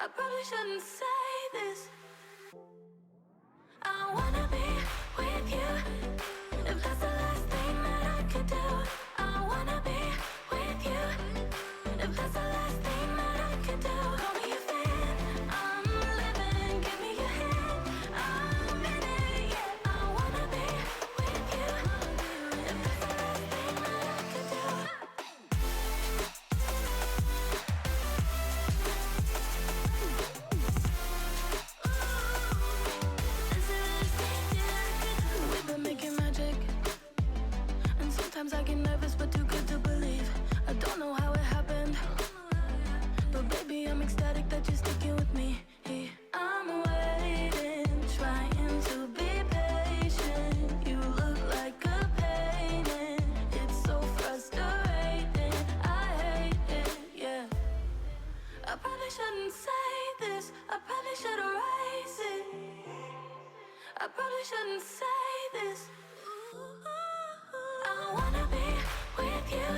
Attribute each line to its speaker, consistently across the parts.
Speaker 1: I probably shouldn't say this. I wanna be with you. If that's the last thing that I could do, I wanna be with you. If that's the last thing that I could do, call me a fan. I'm living, give me your hand. I'm in it, yeah. I wanna be with you. If that's the last thing that I could do. We've been making magic, and sometimes I get nervous, but too good to believe. I don't know how it happened, but baby, I'm ecstatic that you're sticking with me. I'm waiting, trying to be patient. You look like a painting, it's so frustrating. I hate it, yeah. I probably shouldn't say this, I probably should erase it. I probably shouldn't say this. I wanna be with you.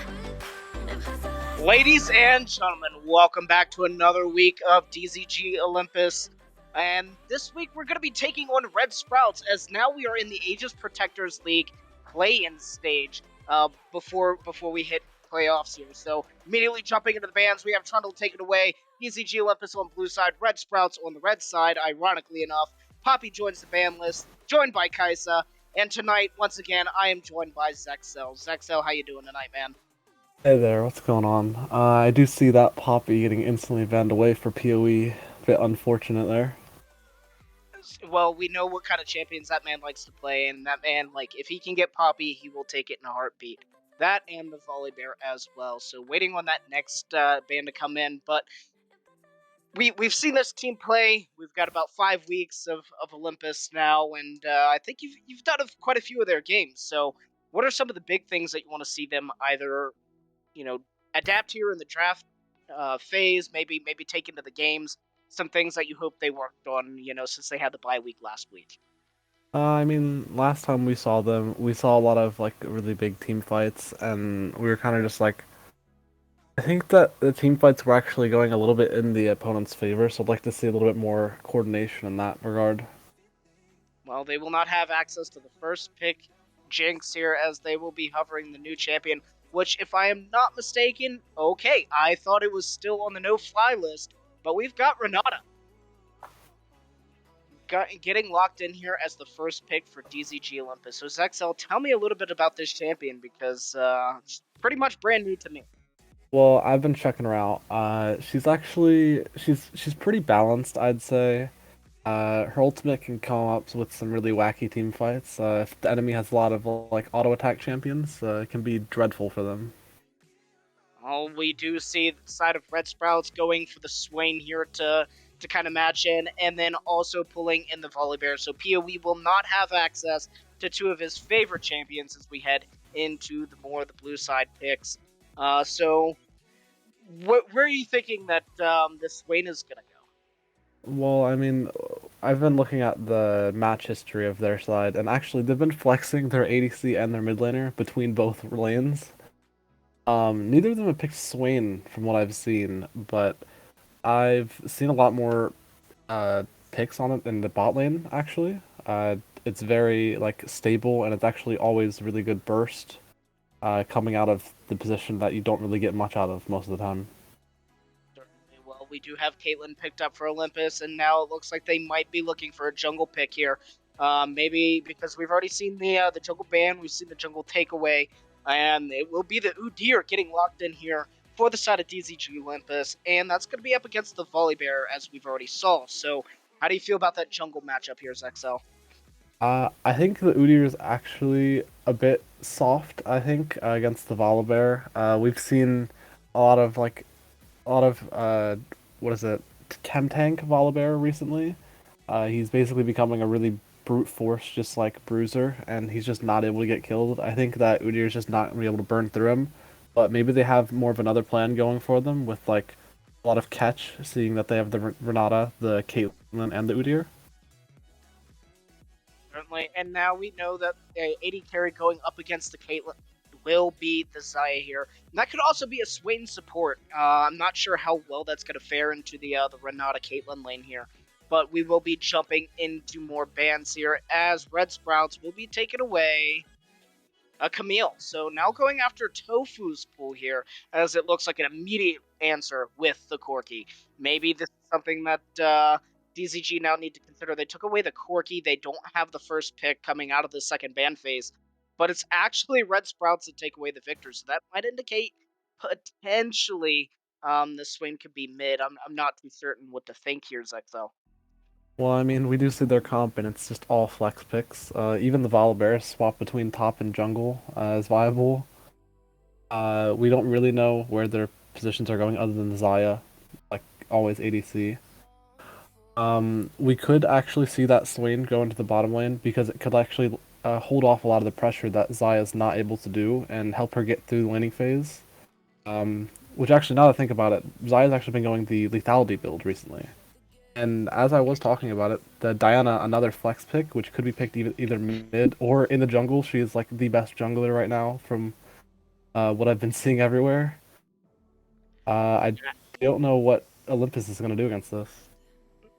Speaker 1: If that's the last
Speaker 2: Ladies and gentlemen, welcome back to another week of DZG Olympus. And this week we're going to be taking on Red Sprouts, as now we are in the Aegis Protectors League Play-Ins stage before we hit playoffs here. So immediately jumping into the bands, we have Trundle taking away, DZG Olympus on blue side, Red Sprouts on the red side, ironically enough. Poppy joins the band list, joined by Kaisa. And tonight, once again, I am joined by Zexel. Zexel, how you doing tonight, man?
Speaker 3: Hey there, what's going on? I do see that Poppy getting instantly banned away for PoE. Bit unfortunate there.
Speaker 2: Well, we know what kind of champions that man likes to play, and that man, like, if he can get Poppy, he will take it in a heartbeat. That and the Volley Bear as well. So waiting on that next band to come in, but we've seen this team play. We've got about 5 weeks of Olympus now, and I think you've done quite a few of their games. So what are some of the big things that you want to see them either, adapt here in the draft phase, maybe take into the games? Some things that you hope they worked on, since they had the bye week last week.
Speaker 3: I mean, last time we saw them, we saw a lot of like really big team fights, and we were kind of just like, I think that the team fights were actually going a little bit in the opponent's favor, so I'd like to see a little bit more coordination in that regard.
Speaker 2: Well, they will not have access to the first pick Jinx here, as they will be hovering the new champion, which, if I am not mistaken, okay, I thought it was still on the no-fly list, but we've got Renata getting locked in here as the first pick for DZG Olympus. So, Zexel, tell me a little bit about this champion, because it's pretty much brand new to me.
Speaker 3: Well, I've been checking her out. She's pretty balanced, I'd say. Her ultimate can come up with some really wacky team fights. If the enemy has a lot of like auto attack champions, it can be dreadful for them.
Speaker 2: Well, we do see the side of Red Sprouts going for the Swain here to kind of match in, and then also pulling in the Volley Bear. So PoE will not have access to two of his favorite champions as we head into the blue side picks. So where are you thinking that this Swain is going to go?
Speaker 3: Well, I mean, I've been looking at the match history of their side, and actually they've been flexing their ADC and their mid laner between both lanes. Neither of them have picked Swain from what I've seen, but I've seen a lot more picks on it in the bot lane, actually. It's very like stable, and it's actually always really good burst coming out of the position that you don't really get much out of most of the time.
Speaker 2: Certainly. Well, we do have Caitlyn picked up for Olympus, and now it looks like they might be looking for a jungle pick here. Maybe because we've already seen the jungle ban, we've seen the jungle takeaway, and it will be the Udyr getting locked in here for the side of DZG Olympus, and that's going to be up against the Volley Bear, as we've already saw. So, how do you feel about that jungle matchup here, Zexel?
Speaker 3: I think the Udyr is actually a bit soft, I think, against the Volibear. We've seen a lot of what is it, Chem Tank Volibear recently. He's basically becoming a really brute force, just like Bruiser, and he's just not able to get killed. I think that Udyr is just not gonna be able to burn through him, but maybe they have more of another plan going for them with like a lot of catch, seeing that they have the Renata, the Caitlyn, and the Udyr.
Speaker 2: Certainly, and now we know that AD carry going up against the Caitlyn will be the Zaya here. And that could also be a Swain support. I'm not sure how well that's going to fare into the Renata Caitlyn lane here. But we will be jumping into more bans here as Red Sprouts will be taken away a Camille. So now going after Tofu's pool here, as it looks like an immediate answer with the Corki. Maybe this is something that DZG now need to consider. They took away the Corki. They don't have the first pick coming out of the second ban phase, but it's actually Red Sprouts that take away the victor. So that might indicate potentially the Swain could be mid. I'm not too certain what to think here, Zexel.
Speaker 3: Well, I mean, we do see their comp, and it's just all flex picks. Even the Volibear swap between top and jungle is viable. We don't really know where their positions are going other than Zaya, like always ADC. We could actually see that Swain go into the bottom lane because it could actually hold off a lot of the pressure that Zaya's not able to do and help her get through the laning phase. Which actually, now that I think about it, Zaya's actually been going the lethality build recently. And as I was talking about it, the Diana, another flex pick, which could be picked either mid or in the jungle. She is like the best jungler right now from what I've been seeing everywhere. I don't know what Olympus is going to do against this.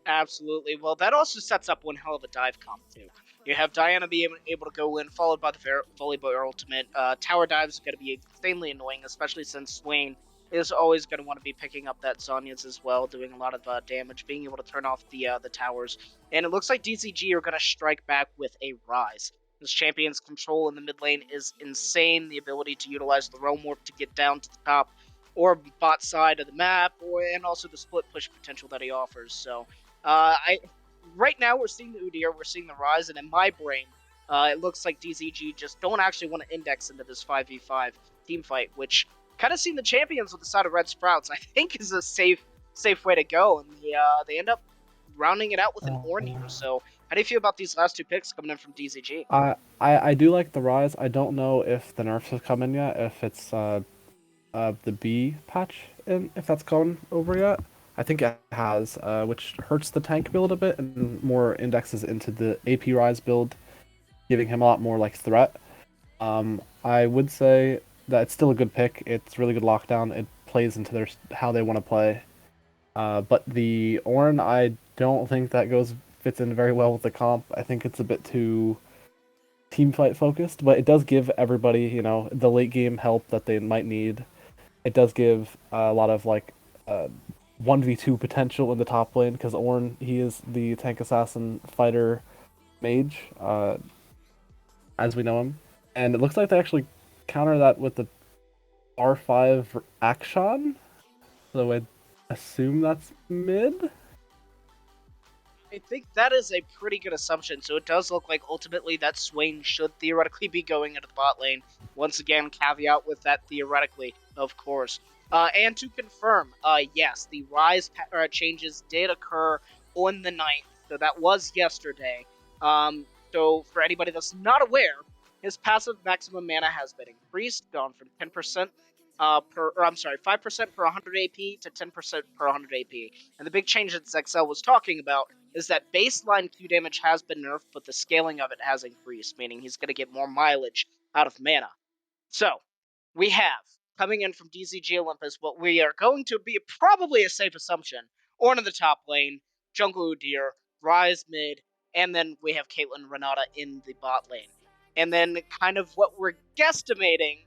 Speaker 2: Absolutely. Well, that also sets up one hell of a dive comp, too. You have Diana being able to go in, followed by the Volibear ultimate. Tower dives are going to be insanely annoying, especially since Swain is always going to want to be picking up that Zhonya's as well, doing a lot of damage, being able to turn off the towers. And it looks like DZG are going to strike back with a Rise. This champion's control in the mid lane is insane. The ability to utilize the Realm Warp to get down to the top or bot side of the map, and also the split push potential that he offers. So right now we're seeing the Udyr, we're seeing the Rise, and in my brain, it looks like DZG just don't actually want to index into this 5v5 team fight, which kind of seeing the champions with the side of Red Sprouts, I think is a safe way to go, and they end up rounding it out with an Ornn here. So how do you feel about these last two picks coming in from DZG?
Speaker 3: I do like the Rise. I don't know if the nerfs have come in yet, if it's the B patch, if that's gone over yet. I think it has, which hurts the tank build a bit and more indexes into the AP Rise build, giving him a lot more like threat. I would say that it's still a good pick. It's really good lockdown. It plays into how they want to play. But the Ornn, I don't think that fits in very well with the comp. I think it's a bit too team fight focused, but it does give everybody, the late game help that they might need. It does give a lot of like 1v2 potential in the top lane because Ornn, he is the tank assassin fighter mage, as we know him. And it looks like they actually counter that with the R5 Akshan. So I assume that's mid?
Speaker 2: I think that is a pretty good assumption. So it does look like ultimately that Swain should theoretically be going into the bot lane. Once again, caveat with that theoretically, of course. And to confirm, yes, the Rise changes did occur on the 9th. So that was yesterday. So for anybody that's not aware, his passive maximum mana has been increased, gone from 10% 5% per 100 AP to 10% per 100 AP. And the big change that Zexel was talking about is that baseline Q damage has been nerfed, but the scaling of it has increased, meaning he's going to get more mileage out of mana. So, we have, coming in from DZG Olympus, what we are going to be probably a safe assumption, Ornn in the top lane, Jungle Udyr, Rise mid, and then we have Caitlyn Renata in the bot lane. And then kind of what we're guesstimating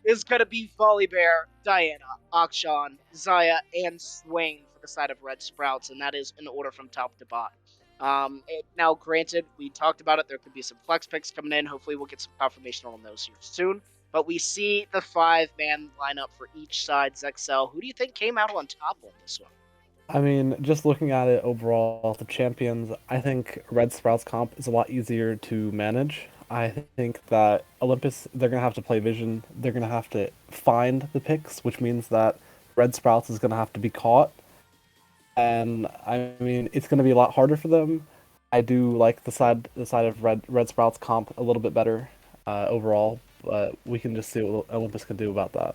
Speaker 2: is going to be Volibear, Diana, Akshan, Zaya, and Swain for the side of Red Sprouts, and that is in order from top to bottom. Now, granted, we talked about it. There could be some flex picks coming in. Hopefully, we'll get some confirmation on those here soon. But we see the 5-man lineup for each side. Zexel, who do you think came out on top on this one?
Speaker 3: I mean, just looking at it overall, the champions, I think Red Sprouts comp is a lot easier to manage. I think that Olympus, they're going to have to play vision. They're going to have to find the picks, which means that Red Sprouts is going to have to be caught. And I mean, it's going to be a lot harder for them. I do like the side of Red Sprouts comp a little bit better overall, but we can just see what Olympus can do about that.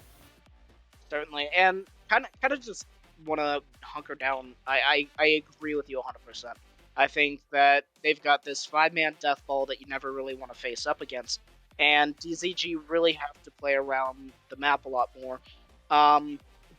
Speaker 2: Certainly, and kind of just want to hunker down. I agree with you 100%. I think that they've got this 5-man death ball that you never really want to face up against. and DZG really have to play around the map a lot more.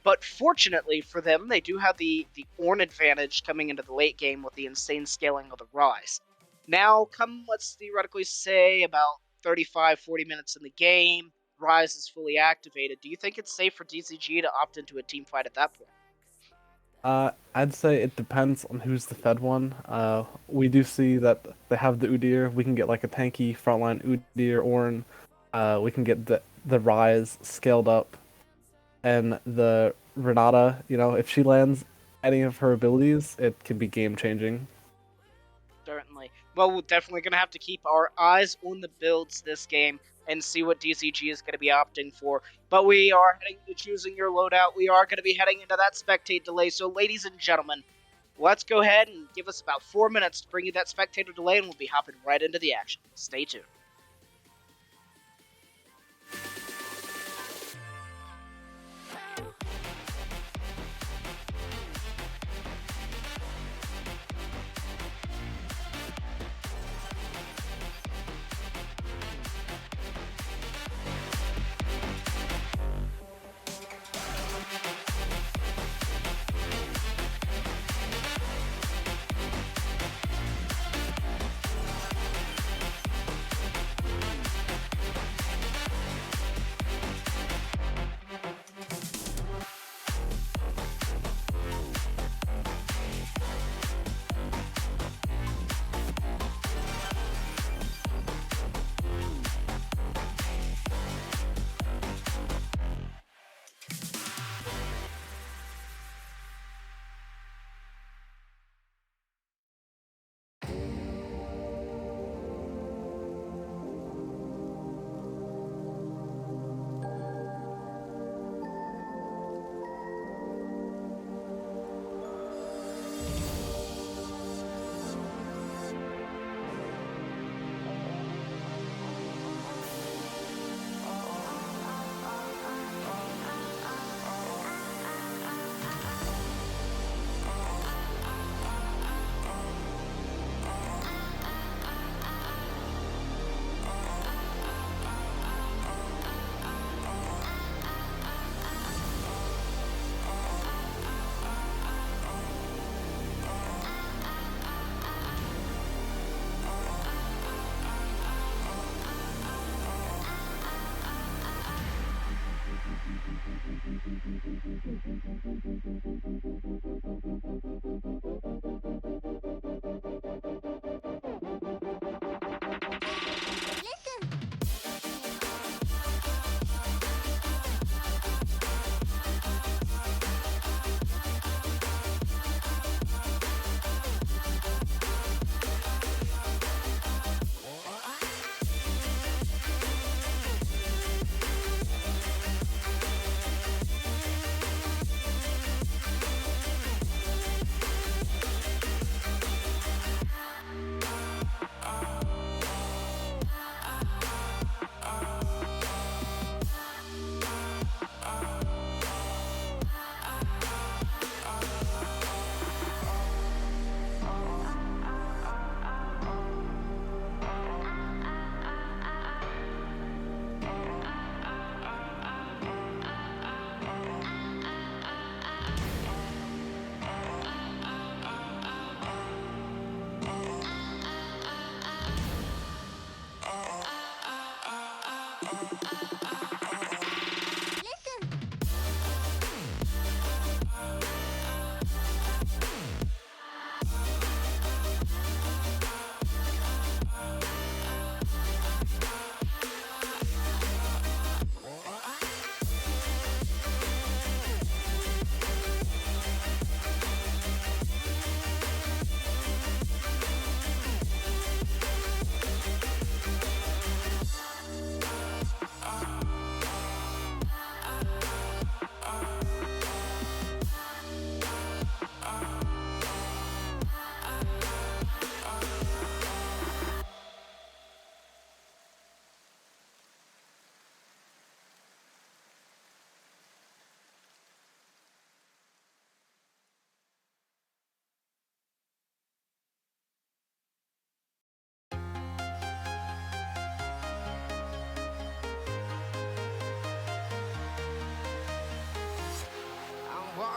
Speaker 2: But fortunately for them, they do have the Ornn advantage coming into the late game with the insane scaling of the Rise. Now, come, let's theoretically say, about 35, 40 minutes in the game, Rise is fully activated. Do you think it's safe for DZG to opt into a team fight at that point?
Speaker 3: I'd say it depends on who's the fed one. We do see that they have the Udyr. We can get like a tanky frontline Udyr Ornn. We can get the Rise scaled up, and the Renata. You know, if she lands any of her abilities, it can be game changing.
Speaker 2: Certainly. Well, we're definitely going to have to keep our eyes on the builds this game and see what DZG is going to be opting for. But we are heading to choosing your loadout. We are going to be heading into that spectate delay. So, ladies and gentlemen, let's go ahead and give us about 4 minutes to bring you that spectator delay, and we'll be hopping right into the action. Stay tuned.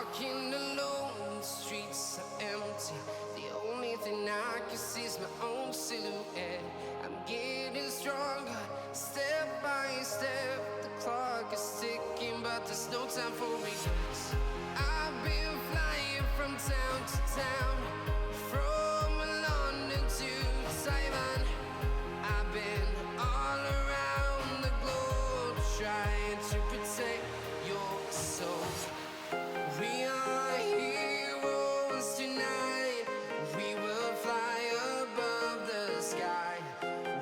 Speaker 4: Walking alone, the streets are empty. The only thing I can see is my own silhouette. I'm getting stronger, step by step. The clock is ticking, but there's no time for regrets. I've been flying from town to town, from London to Taiwan. I've been all around the globe, trying to protect your soul. We are heroes tonight. We will fly above the sky.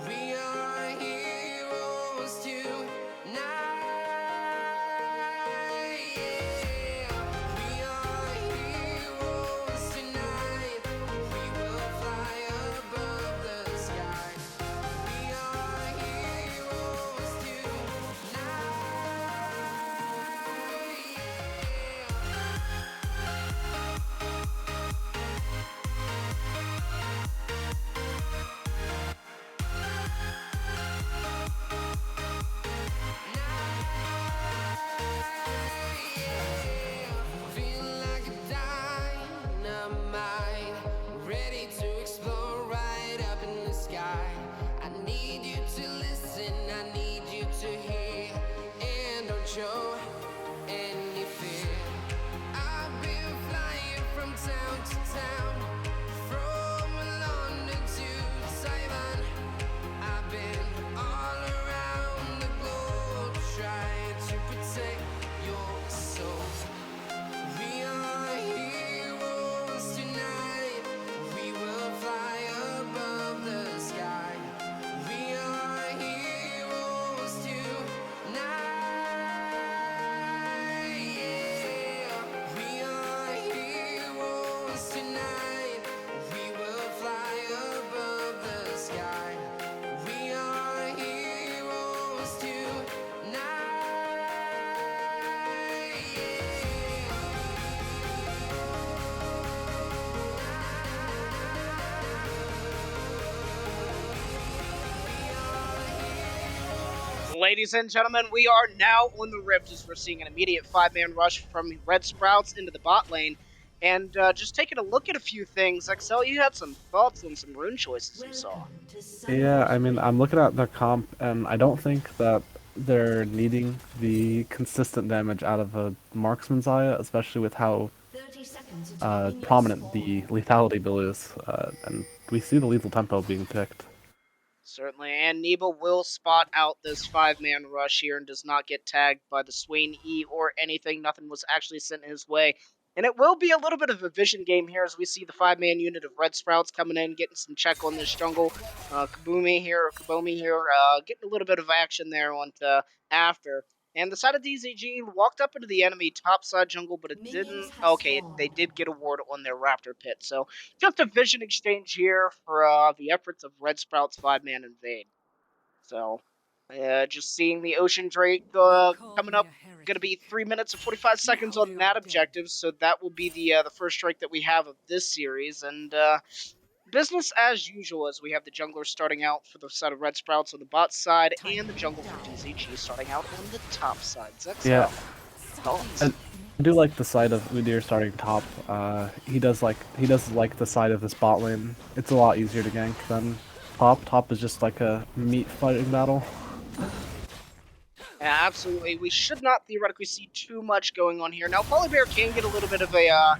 Speaker 4: We are heroes tonight. Yeah. We are heroes tonight. We will fly above the sky. We are heroes tonight. Feel like a dynamite, ready to explode right up in the sky. I need you to listen, I need you to hear, and don't show any fear. I've been flying from town to town, from London to Taiwan. I've been all around the globe, trying to protect your soul. We are heroes tonight. We will fly above the sky. We are heroes tonight. Yeah. We are heroes tonight. We will fly above the sky. We are heroes tonight.
Speaker 2: Ladies and gentlemen, we are now on the rift as we're seeing an immediate 5-man rush from Red Sprouts into the bot lane. And just taking a look at a few things, XL, you had some thoughts on some rune choices you saw.
Speaker 3: Yeah, I mean, I'm looking at their comp, and I don't think that they're needing the consistent damage out of a marksman's eye, especially with how prominent the lethality bill is, and we see the lethal tempo being picked.
Speaker 2: Certainly, and Neba will spot out this 5-man rush here and does not get tagged by the Swain E or anything. Nothing was actually sent his way. And it will be a little bit of a vision game here as we see the 5-man unit of Red Sprouts coming in, getting some check on this jungle. Kabomi here, getting a little bit of action there on after. And the side of DZG walked up into the enemy topside jungle, but it didn't. Okay, they did get a ward on their Raptor pit. So just a vision exchange here for the efforts of Red Sprout's 5-man invade. So, just seeing the Ocean Drake coming up, going to be 3 minutes and 45 seconds on that objective. So that will be the first strike that we have of this series, and business as usual as we have the jungler starting out for the side of Red Sprouts on the bot side, and the jungle for DZG starting out on the top side. XL,
Speaker 3: Yeah,
Speaker 2: thoughts?
Speaker 3: I do like the side of Udyr starting top. He does like the side of this bot lane. It's a lot easier to gank than top. Top is just like a meat fighting battle.
Speaker 2: Yeah, absolutely. We should not theoretically see too much going on here. Now, Volibear can get a little bit of a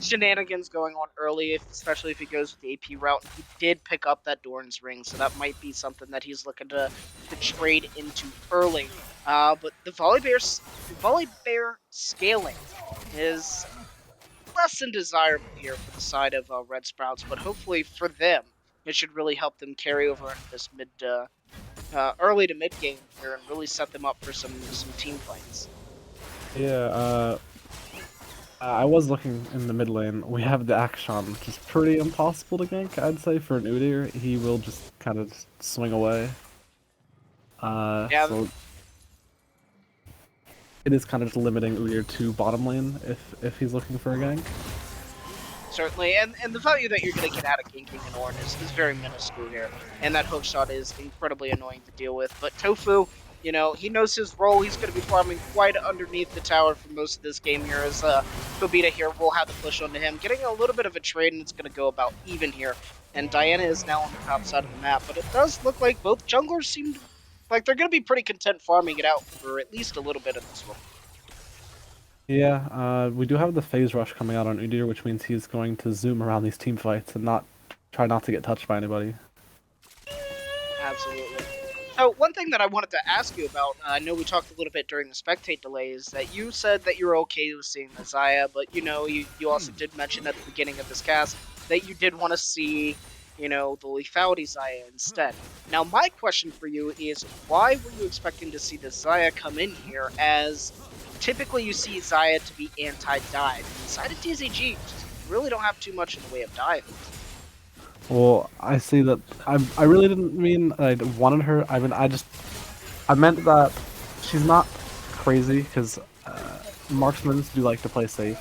Speaker 2: shenanigans going on early, especially if he goes with the AP route. He did pick up that Doran's ring, so that might be something that he's looking to trade into early. But the Volibear scaling is less than desirable here for the side of Red Sprouts, but hopefully for them, it should really help them carry over into this early to mid game here and really set them up for some team fights.
Speaker 3: Yeah, I was looking in the mid lane. We have the Akshan, which is pretty impossible to gank, I'd say, for an Udyr. He will just kind of swing away.
Speaker 2: Yeah.
Speaker 3: So it is kind of just limiting Udyr to bottom lane if he's looking for a gank.
Speaker 2: Certainly, and the value that you're going to get out of ganking an Ornn is very minuscule here, and that hookshot is incredibly annoying to deal with. But Tofu You know, he knows his role. He's going to be farming quite underneath the tower for most of this game here, as Kobita here will have the push onto him, getting a little bit of a trade, and it's going to go about even here. And Diana is now on the top side of the map, but it does look like both junglers seem like they're going to be pretty content farming it out for at least a little bit of this one.
Speaker 3: Yeah, we do have the phase rush coming out on Udyr, which means he's going to zoom around these team fights and try not to get touched by anybody.
Speaker 2: Absolutely. So one thing that I wanted to ask you about, I know we talked a little bit during the spectate delay, is that you said that you're okay with seeing the Xayah, but you know, you also did mention at the beginning of this cast that you did want to see, you know, the lethality Xayah instead. Now my question for you is, why were you expecting to see the Xayah come in here, as typically you see Xayah to be anti-dive? Inside of DZG, really don't have too much in the way of dive.
Speaker 3: Well, I see that I really didn't mean I wanted her. I mean, I meant that she's not crazy, because marksmen do like to play safe,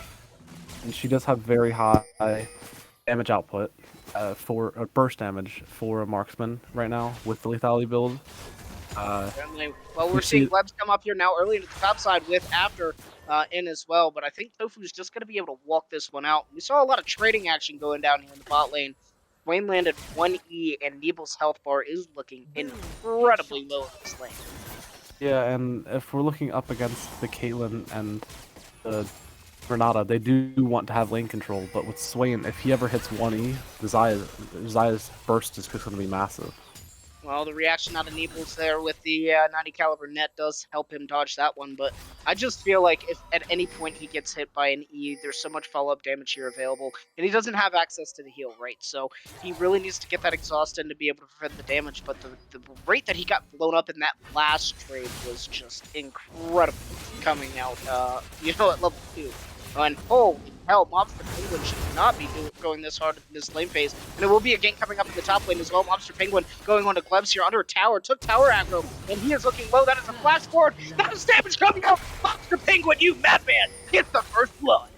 Speaker 3: and she does have very high damage output for burst damage for a marksman right now with the lethality build.
Speaker 2: Certainly. Well, we're seeing Glebs come up here now early into the top side with After in as well, but I think Tofu's just going to be able to walk this one out. We saw a lot of trading action going down here in the bot lane. Swain landed 1E, and Nebel's health bar is looking incredibly low in this lane.
Speaker 3: Yeah, and if we're looking up against the Caitlyn and the Renata, they do want to have lane control, but with Swain, if he ever hits 1E, the Xayah's burst is just going to be massive.
Speaker 2: Well, the reaction out of Nebel's there with the 90 caliber net does help him dodge that one, but I just feel like if at any point he gets hit by an E, there's so much follow-up damage here available, and he doesn't have access to the heal, right? So he really needs to get that exhaust in to be able to prevent the damage, but the rate that he got blown up in that last trade was just incredible coming out, you know, at level 2. And holy hell, Mobster Penguin should not be going this hard in this lane phase. And it will be a gank coming up in the top lane as well. Mobster Penguin going on to Glebs here under a tower, took tower aggro, and he is looking low. That is a flash forward. That is damage coming out. Mobster Penguin, you madman, gets the first blood.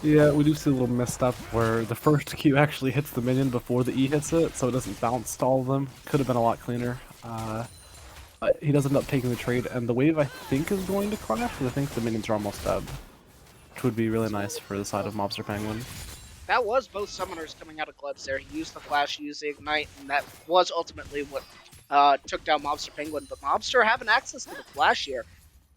Speaker 3: Yeah, we do see a little misstep where the first Q actually hits the minion before the E hits it, so it doesn't bounce to all of them. Could have been a lot cleaner. But he does end up taking the trade, and the wave I think is going to crash, because I think the minions are almost dead. Which would be really nice for the side of Mobster Penguin.
Speaker 2: That was both summoners coming out of Glebs there. He used the flash, used the ignite, and that was ultimately what took down Mobster Penguin. But Mobster having access to the flash here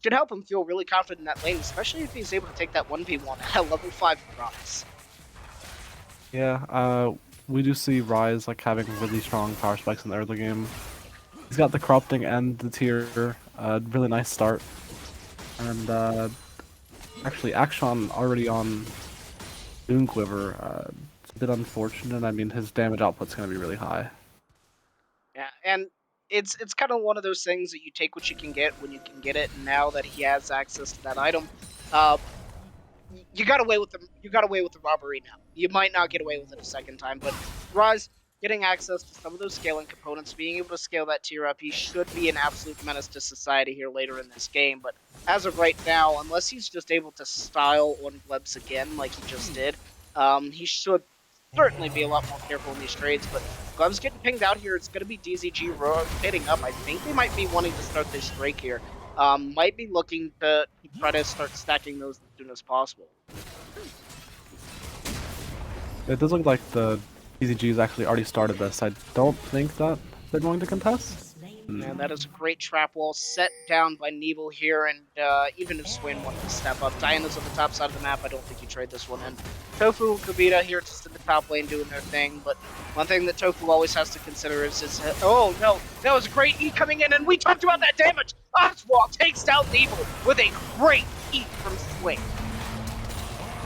Speaker 2: should help him feel really confident in that lane, especially if he's able to take that 1v1 at level 5 Rise.
Speaker 3: Yeah, we do see Rise like having really strong power spikes in the early game. He's got the corrupting and the tier, really nice start. And actually, Akshan already on Doomquiver. It's a bit unfortunate. I mean, his damage output's going to be really high.
Speaker 2: Yeah, and it's kind of one of those things that you take what you can get when you can get it. And now that he has access to that item, you got away with the robbery now. You might not get away with it a second time, but Rise getting access to some of those scaling components, being able to scale that tier up, he should be an absolute menace to society here later in this game. But as of right now, unless he's just able to style on Glebs again like he just did, he should certainly be a lot more careful in these trades. But Glebs getting pinged out here. It's going to be DZG rotating up. I think they might be wanting to start this Drake here. Might be looking to try to start stacking those as soon as possible.
Speaker 3: It does look like the DZG's actually already started this. I don't think that they're going to contest.
Speaker 2: And that is a great trap wall set down by Nebel here, and even if Swain wanted to step up, Diana's on the top side of the map. I don't think you trade this one in. Tofu and Kobita here just in the top lane doing their thing, but one thing that Tofu always has to consider is his oh no, that was a great E coming in, and we talked about that damage! Oswald takes down Nebel with a great E from Swain.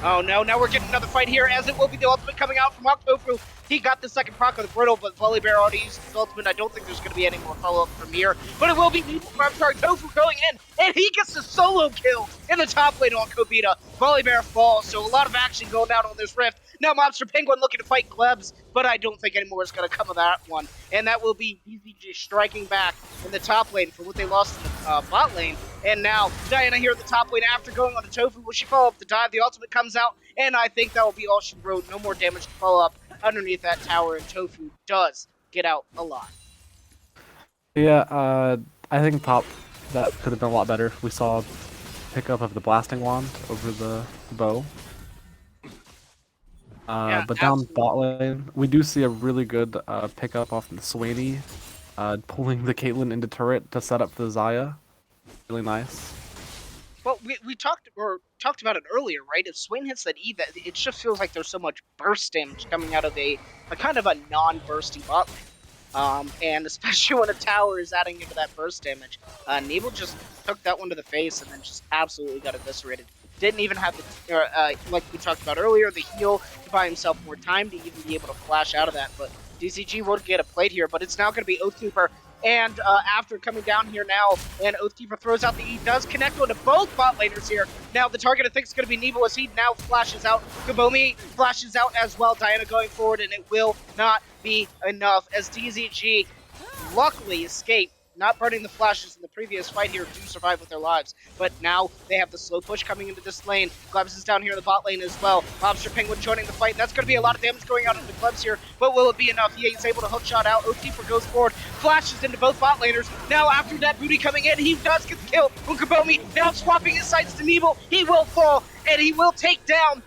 Speaker 2: Oh no, now we're getting another fight here, as it will be the ultimate coming out from Tofu. He got the second proc of the Brittle, but Volibear already used his ultimate. I don't think there's going to be any more follow-up from here, but it will be Tofu going in, and he gets the solo kill in the top lane on Kobita. Volibear falls, so a lot of action going down on this rift. Now Monster Penguin looking to fight Glebs, but I don't think any more is going to come of that one, and that will be DZG striking back in the top lane for what they lost in the bot lane. And now Diana here at the top lane after going on to Tofu. Will she follow up the dive? The ultimate comes out, and I think that will be all she wrote. No more damage to follow up underneath that tower, and Tofu does get out alive.
Speaker 3: Yeah, I think top that could have been a lot better. We saw pickup of the blasting wand over the bow.
Speaker 2: Yeah,
Speaker 3: But down
Speaker 2: absolutely.
Speaker 3: bot lane, we do see a really good pickup off the Swainy, pulling the Caitlyn into turret to set up the Xayah. Really nice.
Speaker 2: Well, we talked about it earlier, right? If Swain hits that E, that it just feels like there's so much burst damage coming out of a kind of a non-bursty bot lane. And especially when a tower is adding into that burst damage, Nebel just took that one to the face and then just absolutely got eviscerated. Didn't even have the, like we talked about earlier, the heal to buy himself more time to even be able to flash out of that. But DZG would get a plate here, but it's now going to be Oathkeeper. And after coming down here now, and Oathkeeper throws out the E, does connect onto both bot laners here. Now the target I think is going to be Nebel as he now flashes out. Kabomi flashes out as well. Diana going forward, and it will not be enough as DZG luckily escaped, not burning the flashes in the previous fight here to survive with their lives. But now they have the slow push coming into this lane. Glebs is down here in the bot lane as well. Lobster Penguin joining the fight. That's going to be a lot of damage going out into Glebs here, but will it be enough? He is able to hook shot out. Oathkeeper goes forward, flashes into both bot laners. Now after that booty coming in, he does get the kill. Unkabomi now swapping his sights to Nebel. He will fall, and he will take down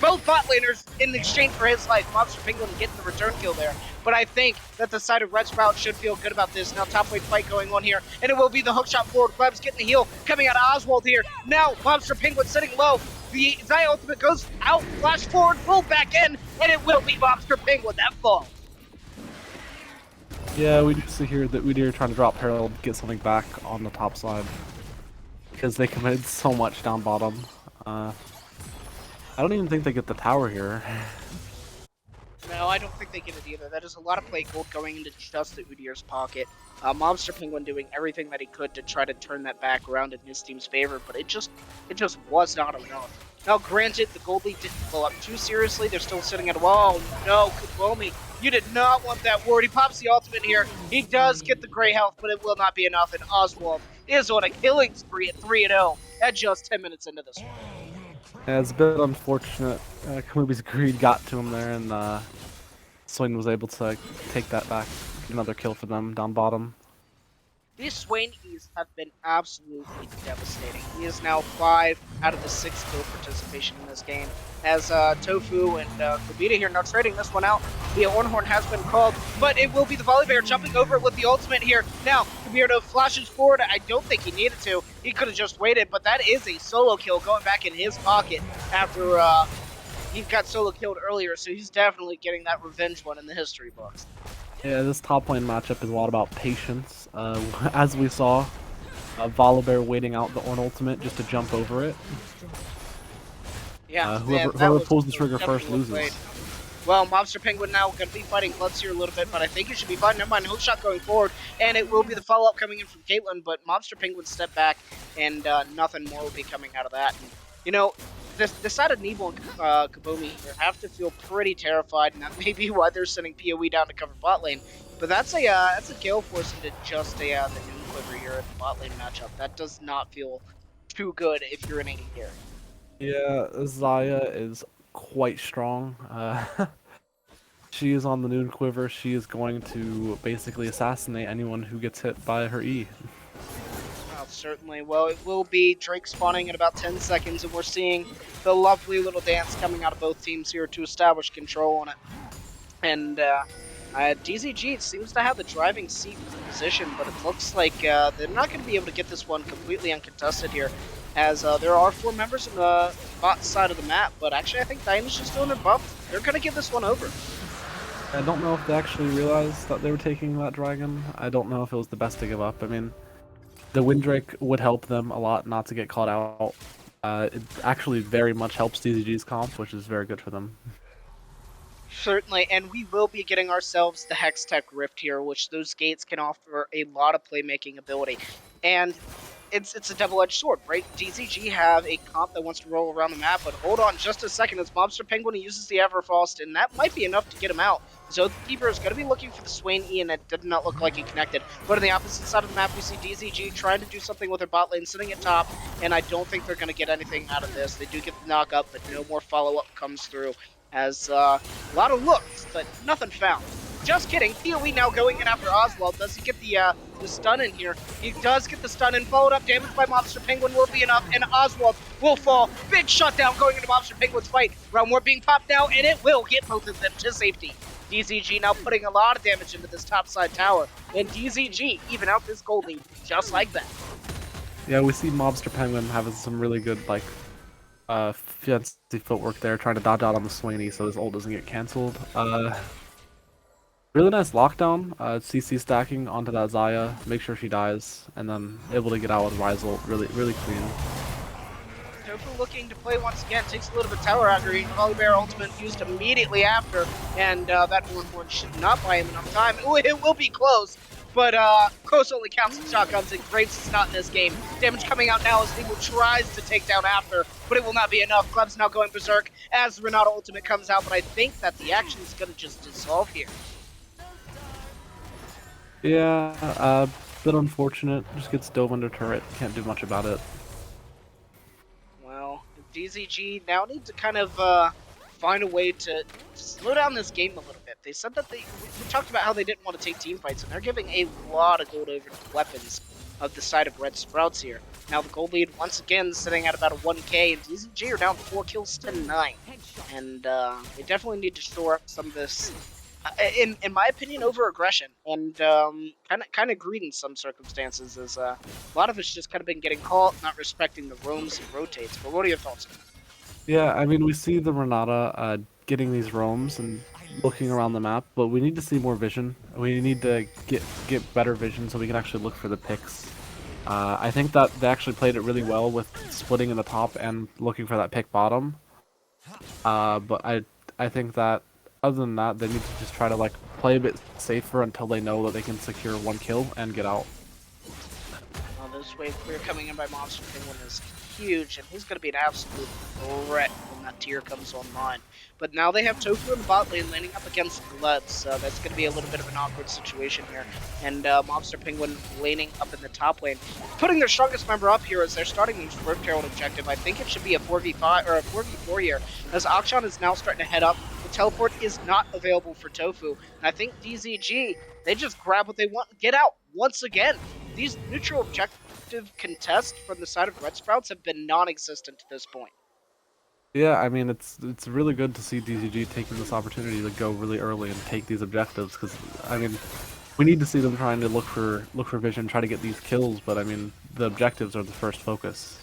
Speaker 2: both bot laners in exchange for his life. Monster Penguin getting the return kill there. But I think that the side of Red Sprout should feel good about this. Now top lane fight going on here, and it will be the hookshot forward. Glebs getting the heal coming out of Oswald here. Now Monster Penguin sitting low. The Xayah ultimate goes out, flash forward, pull back in, and it will be Monster Penguin that falls.
Speaker 3: Yeah, we do see here that Udyr trying to drop Herald, get something back on the top side. Because they committed so much down bottom. I don't even think they get the tower here.
Speaker 2: No, I don't think they get it either. That is a lot of play gold going into just the Udyr's pocket. Monster Penguin doing everything that he could to try to turn that back around in his team's favor, but it just was not enough. Now, granted, the gold lead didn't blow up too seriously. They're still sitting at, oh no, Kubomi, you did not want that ward. He pops the ultimate here. He does get the gray health, but it will not be enough, and Oswald is on a killing spree at 3-0 at just 10 minutes into this one.
Speaker 3: Yeah, it's a bit unfortunate. Kamubi's greed got to him there, and Swain was able to take that back. Another kill for them down bottom.
Speaker 2: These Swain E's have been absolutely devastating. He is now 5 out of the 6 kill participation in this game. As Tofu and Kobita here now trading this one out. The Ornhorn has been called, but it will be the Volibear jumping over it with the ultimate here. Now, Kabirdo flashes forward. I don't think he needed to. He could have just waited, but that is a solo kill going back in his pocket after he got solo killed earlier, so he's definitely getting that revenge one in the history books.
Speaker 3: Yeah, this top lane matchup is a lot about patience. As we saw, Volibear waiting out the Ornn ultimate just to jump over it.
Speaker 2: Yeah,
Speaker 3: whoever pulls the trigger first loses.
Speaker 2: Played. Well, Monster Penguin now going to be fighting Glebs here a little bit, but I think he should be fine. Never mind, hookshot going forward, and it will be the follow-up coming in from Caitlyn, but Monster Penguin step back, and nothing more will be coming out of that. And, you know, the side of Nebel and Kabomi here have to feel pretty terrified, and that may be why they're sending PoE down to cover bot lane. But that's a gale force into just the noon quiver here in the bot lane matchup. That does not feel too good if you're an AD here.
Speaker 3: Yeah, Xayah is quite strong. She is on the noon quiver. She is going to basically assassinate anyone who gets hit by her E.
Speaker 2: Certainly. Well, it will be Drake spawning in about 10 seconds, and we're seeing the lovely little dance coming out of both teams here to establish control on it. And DZG seems to have the driving seat in the position, but it looks like they're not going to be able to get this one completely uncontested here, as there are 4 members on the bot side of the map, but actually I think Diana's just doing her buff. They're going to give this one over.
Speaker 3: I don't know if they actually realized that they were taking that dragon. I don't know if it was the best to give up. I mean, the Windrake would help them a lot not to get caught out. It actually very much helps DZG's comp, which is very good for them.
Speaker 2: Certainly, and we will be getting ourselves the Hextech Rift here, which those gates can offer a lot of playmaking ability. And it's a double-edged sword, right? DZG have a comp that wants to roll around the map, but hold on just a second. It's Monster Penguin who uses the Everfrost, and that might be enough to get him out. So the Keeper is going to be looking for the Swain E, and it did not look like he connected. But on the opposite side of the map, we see DZG trying to do something with their bot lane, sitting at top, and I don't think they're going to get anything out of this. They do get the knock up, but no more follow-up comes through, as a lot of looks, but nothing found. Just kidding. PoE now going in after Oswald. Does he get the stun in here? He does get the stun in. Followed up. Damage by Mobster Penguin will be enough. And Oswald will fall. Big shutdown going into Mobster Penguin's fight. Round war being popped now. And it will get both of them to safety. DZG now putting a lot of damage into this topside tower. And DZG even out this gold lead just like that.
Speaker 3: Yeah, we see Mobster Penguin having some really good, like, fancy footwork there, trying to dodge out on the Swainy so his ult doesn't get cancelled. Really nice lockdown, CC stacking onto that Xayah, make sure she dies, and then able to get out with Ryze ult really clean.
Speaker 2: Tofu looking to play once again, takes a little bit of tower aggregate. Volibear ultimate used immediately after, and that Hornhorn should not buy him enough time. Ooh, it will be close, but close only counts in shotguns, and Graves is not in this game. Damage coming out now as Eagle tries to take down after, but it will not be enough. Gleb's now going berserk as the Renata ultimate comes out, but I think that the action is going to just dissolve here.
Speaker 3: Yeah, bit unfortunate. Just gets dove under turret. Can't do much about it.
Speaker 2: Well, DZG now need to kind of find a way to slow down this game a little bit. They said that we talked about how they didn't want to take team fights, and they're giving a lot of gold over to weapons of the side of Red Sprouts here. Now the gold lead once again sitting at about a 1k, and DZG are down 4 kills to 9. And they definitely need to shore up some of this. In my opinion, over aggression and kind of greed in some circumstances, as a lot of it's just kind of been getting caught, not respecting the roams and rotates. But what are your thoughts?
Speaker 3: Yeah, I mean, we see the Renata getting these roams and looking around the map, but we need to see more vision. We need to get better vision so we can actually look for the picks. I think that they actually played it really well with splitting in the top and looking for that pick bottom. But I think that other than that, they need to just try to like play a bit safer until they know that they can secure 1 kill and get out.
Speaker 2: Well, this wave clear coming in by Monster Penguin is huge, and he's going to be an absolute threat when that tier comes online. But now they have Tofu in the bot lane laning up against Gleb, so that's going to be a little bit of an awkward situation here. And Monster Penguin laning up in the top lane, putting their strongest member up here as they're starting this Road Herald objective. I think it should be a 4v5 or a 4v4 here, as Akshan is now starting to head up. The teleport is not available for Tofu, and I think DZG, they just grab what they want and get out once again. These neutral objective contests from the side of Red Sprouts have been non-existent to this point.
Speaker 3: Yeah, I mean, it's really good to see DZG taking this opportunity to go really early and take these objectives, because I mean, we need to see them trying to look for vision, try to get these kills, but I mean, the objectives are the first focus.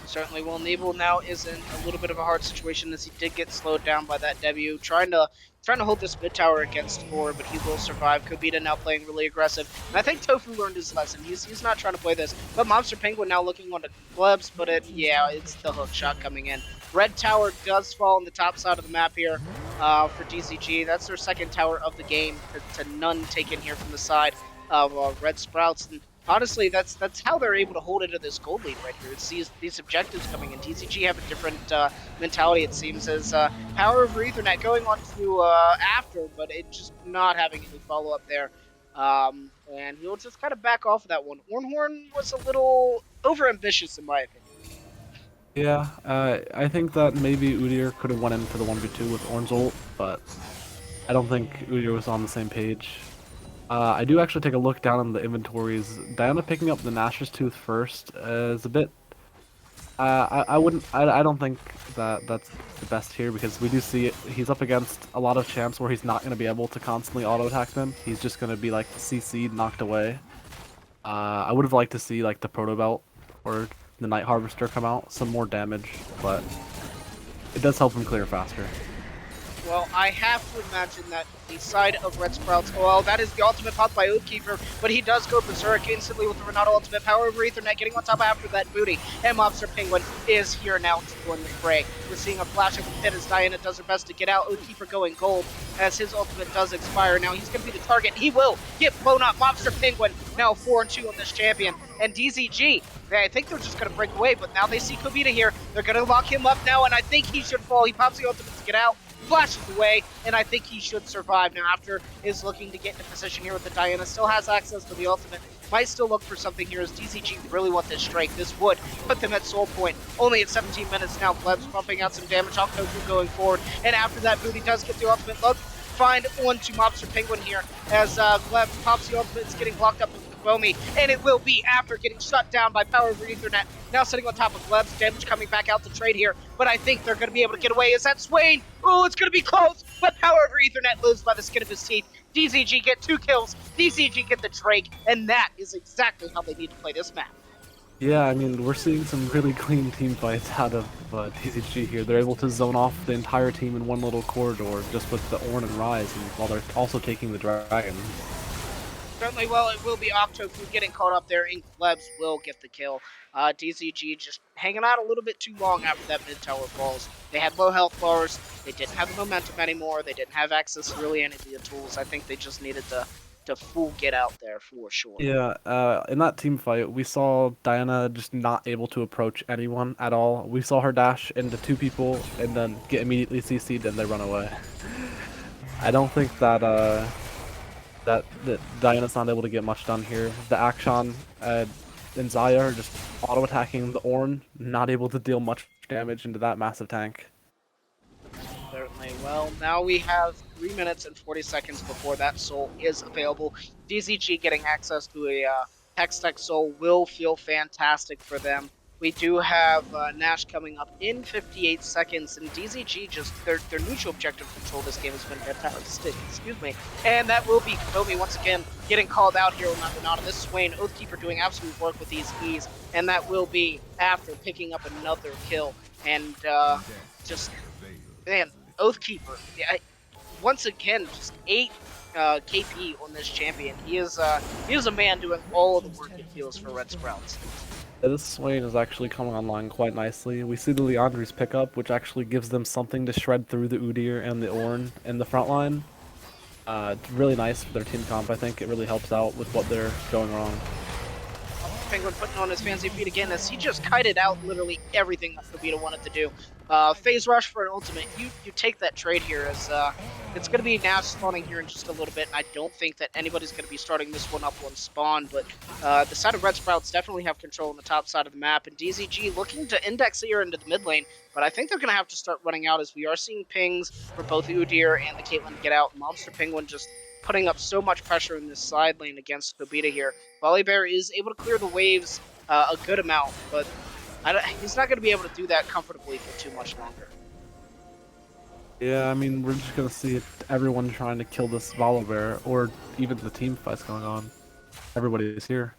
Speaker 2: Certainly, well, Nebel now is in a little bit of a hard situation as he did get slowed down by that W, trying to hold this mid tower against 4, but he will survive. Kobita now playing really aggressive, and I think Tofu learned his lesson. He's not trying to play this, but Monster Penguin now looking on the Glebs, but it's the hook shot coming in. Red tower does fall on the top side of the map here for DZG. That's their second tower of the game to none taken here from the side of Red Sprouts. And honestly, that's how they're able to hold into this gold lead right here. It's these objectives coming in. DZG have a different mentality, it seems, as Power over Ethernet going on to after, but it just not having any follow-up there. And he'll just kind of back off of that one. Hornhorn was a little overambitious in my opinion.
Speaker 3: Yeah, I think that maybe Udyr could have went in for the 1v2 with Ornn's ult, but I don't think Udyr was on the same page. I do actually take a look down in the inventories. Diana picking up the Nash's Tooth first is a bit... I don't think that that's the best here, because we do see he's up against a lot of champs where he's not going to be able to constantly auto-attack them. He's just going to be like CC'd, knocked away. I would have liked to see like the Proto Belt or the Night Harvester come out, some more damage, but it does help him clear faster.
Speaker 2: Well, I have to imagine that the side of Red Sprouts, well, that is the ultimate pop by Oathkeeper, but he does go berserk instantly with the Renata ultimate. Power over Ethernet getting on top after that booty, and Monster Penguin is here now to join the fray. We're seeing a flash of the pit as Diana does her best to get out. Oathkeeper going gold as his ultimate does expire. Now he's going to be the target. He will get blown up. Monster Penguin now 4-2 on this champion, and DZG, I think they're just going to break away, but now they see Kobita here. They're going to lock him up now, and I think he should fall. He pops the ultimate to get out, flashes away, and I think he should survive. Now after is looking to get into position here with the Diana, still has access to the ultimate, might still look for something here as DZG really want this strike. This would put them at soul point. Only at 17 minutes now, Gleb's pumping out some damage, Octofu going forward, and after that Booty does get the ultimate look. find onto Mobster Penguin here as Gleb pops the ultimate. It's getting blocked up with Kabomi, and it will be after getting shut down by Power over Ethernet. Now sitting on top of Gleb's damage coming back out to trade here, but I think they're going to be able to get away. Is that Swain? Oh, it's going to be close, but Power over Ethernet lives by the skin of his teeth. DZG get 2 kills, DZG get the Drake, and that is exactly how they need to play this map.
Speaker 3: Yeah, I mean, we're seeing some really clean team fights out of DZG here. They're able to zone off the entire team in one little corridor just with the Ornn and Ryze, and while they're also taking the Dragon.
Speaker 2: Certainly, well, it will be Octofu getting caught up there, and Glebs will get the kill. DZG just hanging out a little bit too long after that mid-tower falls. They had low health bars, they didn't have the momentum anymore, they didn't have access to really any of the tools. I think they just needed to full get out there for sure.
Speaker 3: Yeah, in that team fight, we saw Diana just not able to approach anyone at all. We saw her dash into 2 people and then get immediately CC'd and they run away. I don't think that that Diana's not able to get much done here. The Akshan and Xayah are just auto-attacking the Ornn, not able to deal much damage into that massive tank.
Speaker 2: Certainly. Well, now we have 3 minutes and 40 seconds before that soul is available. DZG getting access to a Hextech soul will feel fantastic for them. We do have Nash coming up in 58 seconds, and DZG just, their neutral objective control this game has been fantastic, excuse me. And that will be Komi once again getting called out here on Madanada. This is Swain, Oathkeeper doing absolute work with these E's, and that will be after picking up another kill. And just, man, Oathkeeper, yeah, once again, just 8 KP on this champion. He is a man doing all of the work it feels for Red Sprouts.
Speaker 3: This Swain is actually coming online quite nicely. We see the Leandri's pickup, which actually gives them something to shred through the Udyr and the Ornn in the front line. It's really nice for their team comp. I think it really helps out with what they're going wrong.
Speaker 2: Penguin putting on his fancy feet again as he just kited out literally everything that Kobita wanted to do. Phase rush for an ultimate. You take that trade here as it's going to be Nash spawning here in just a little bit, and I don't think that anybody's going to be starting this one up on spawn, but the side of Red Sprouts definitely have control on the top side of the map, and DZG looking to index here into the mid lane, but I think they're going to have to start running out as we are seeing pings for both the Udyr and the Caitlyn get out. Monster Penguin just putting up so much pressure in this side lane against Kobita here. Volibear is able to clear the waves a good amount, but he's not going to be able to do that comfortably for too much longer.
Speaker 3: Yeah, I mean, we're just going to see everyone trying to kill this Volibear, or even the team fights going on. Everybody is here.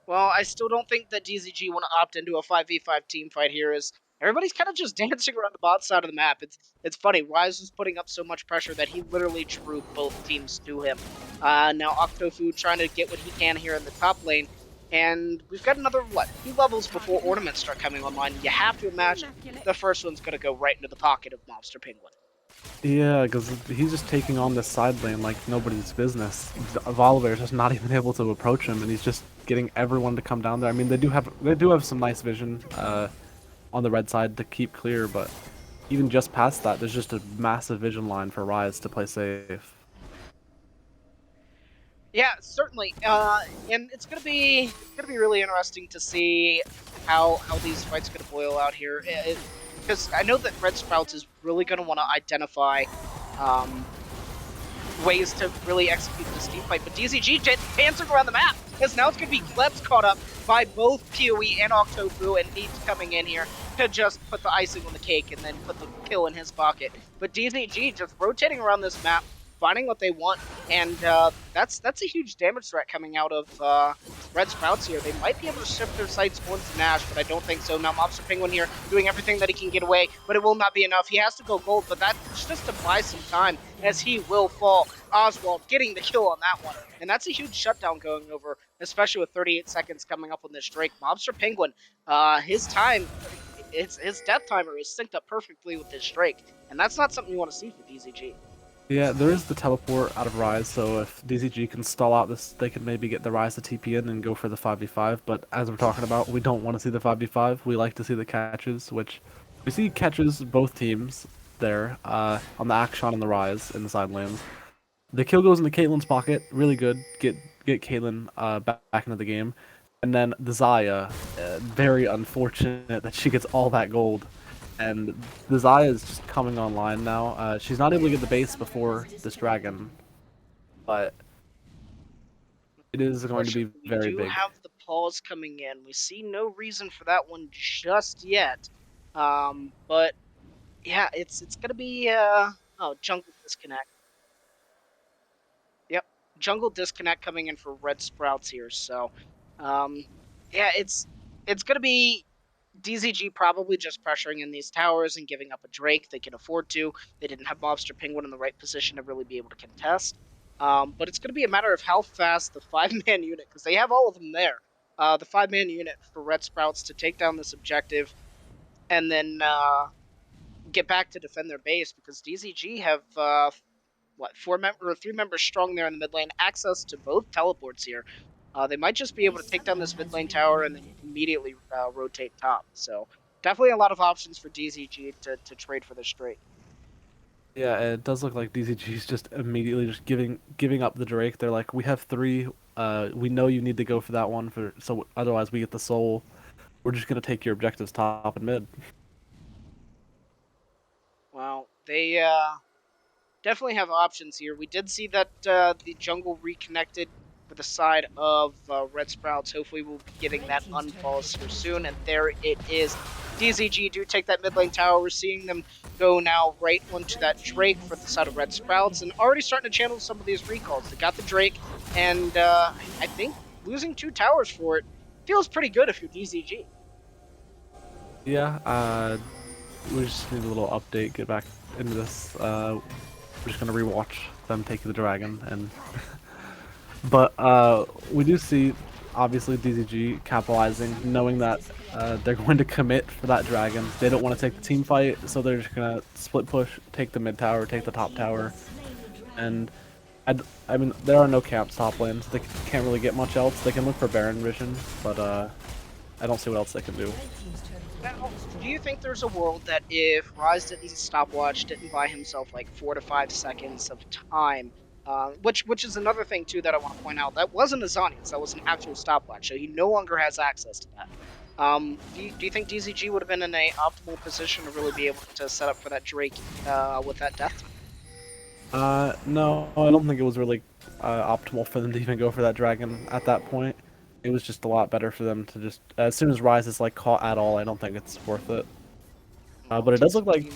Speaker 2: Well, I still don't think that DZG want to opt into a 5v5 team fight here, as everybody's kind of just dancing around the bot side of the map. It's funny, Ryze was putting up so much pressure that he literally drew both teams to him. Now Octofu trying to get what he can here in the top lane, and we've got another, 2 levels before ornaments start coming online. You have to imagine the first one's going to go right into the pocket of Monster Penguin.
Speaker 3: Yeah, because he's just taking on this side lane like nobody's business. Volibear's just not even able to approach him, and he's just getting everyone to come down there. I mean, they do have some nice vision on the red side to keep clear, but even just past that, there's just a massive vision line for Ryze to play safe.
Speaker 2: Yeah, certainly, and it's gonna be really interesting to see how these fights gonna boil out here. Because I know that Red Sprouts is really going to want to identify ways to really execute this team fight, but DZG dancing around the map, because now it's going to be Gleb's caught up by both PoE and Octofu, and Needs coming in here to just put the icing on the cake and then put the kill in his pocket. But DZG just rotating around this map, finding what they want, and that's a huge damage threat coming out of Red Sprouts here. They might be able to shift their sights onto Nash, but I don't think so. Now Monster Penguin here doing everything that he can get away, but it will not be enough. He has to go gold, but that's just to buy some time as he will fall. Oswald getting the kill on that one, and that's a huge shutdown going over, especially with 38 seconds coming up on this Drake. Monster Penguin, his time, his death timer is synced up perfectly with this Drake, and that's not something you want to see for DZG.
Speaker 3: Yeah, there is the teleport out of Ryze, so if DZG can stall out this, they can maybe get the Ryze to TP in and go for the 5v5, but as we're talking about, we don't want to see the 5v5, we like to see the catches, which we see catches both teams there, on the Akshan and the Ryze in the side lanes. The kill goes into Caitlyn's pocket, really good, get Caitlyn back into the game, and then the Xayah, very unfortunate that she gets all that gold. And the Zaya is just coming online now. She's not able to get the base before this dragon, but it is going to be
Speaker 2: Unfortunately, we
Speaker 3: very
Speaker 2: do
Speaker 3: big.
Speaker 2: have the pause coming in. We see no reason for that one just yet. But yeah, it's gonna be jungle disconnect. Yep, jungle disconnect coming in for red sprouts here. So, um, yeah, it's gonna be DZG probably just pressuring in these towers and giving up a Drake. They can afford to. They didn't have Mobster Penguin in the right position to really be able to contest. But it's going to be a matter of how fast the 5-man unit, because they have all of them there, the 5-man unit for Red Sprouts to take down this objective and then get back to defend their base, because DZG have what 3 members strong there in the mid lane, access to both teleports here. They might just be able to take down this mid lane tower and then immediately rotate top. So definitely a lot of options for DZG to trade for this Drake.
Speaker 3: Yeah, it does look like DZG is just immediately just giving up the Drake. They're like, we have 3. We know you need to go for that one so otherwise we get the soul. We're just gonna take your objectives top and mid.
Speaker 2: Well, they definitely have options here. We did see that the jungle reconnected with the side of Red Sprouts. Hopefully, we'll be getting that unpause here soon. And there it is. DZG do take that mid lane tower. We're seeing them go now right onto that Drake for the side of Red Sprouts, and already starting to channel some of these recalls. They got the Drake, and I think losing 2 towers for it feels pretty good if you're DZG.
Speaker 3: Yeah, we just need a little update. Get back into this. We're just gonna rewatch them take the dragon, and but we do see obviously DZG capitalizing, knowing that they're going to commit for that dragon. They don't want to take the team fight, so they're just gonna split push, take the mid tower, take the top tower, and I mean there are no camps top lane, so they can't really get much else. They can look for Baron vision, but I don't see what else they can do.
Speaker 2: Now, do you think there's a world that if Rise didn't stopwatch, didn't buy himself like 4 to 5 seconds of time, which is another thing too that I want to point out, that wasn't a Zonius, that was an actual stopwatch, so he no longer has access to that. Do you think DZG would have been in a optimal position to really be able to set up for that Drake with that death time?
Speaker 3: No, I don't think it was really optimal for them to even go for that dragon at that point. It was just a lot better for them to just, as soon as Rise is like caught at all, I don't think it's worth it. But it does look like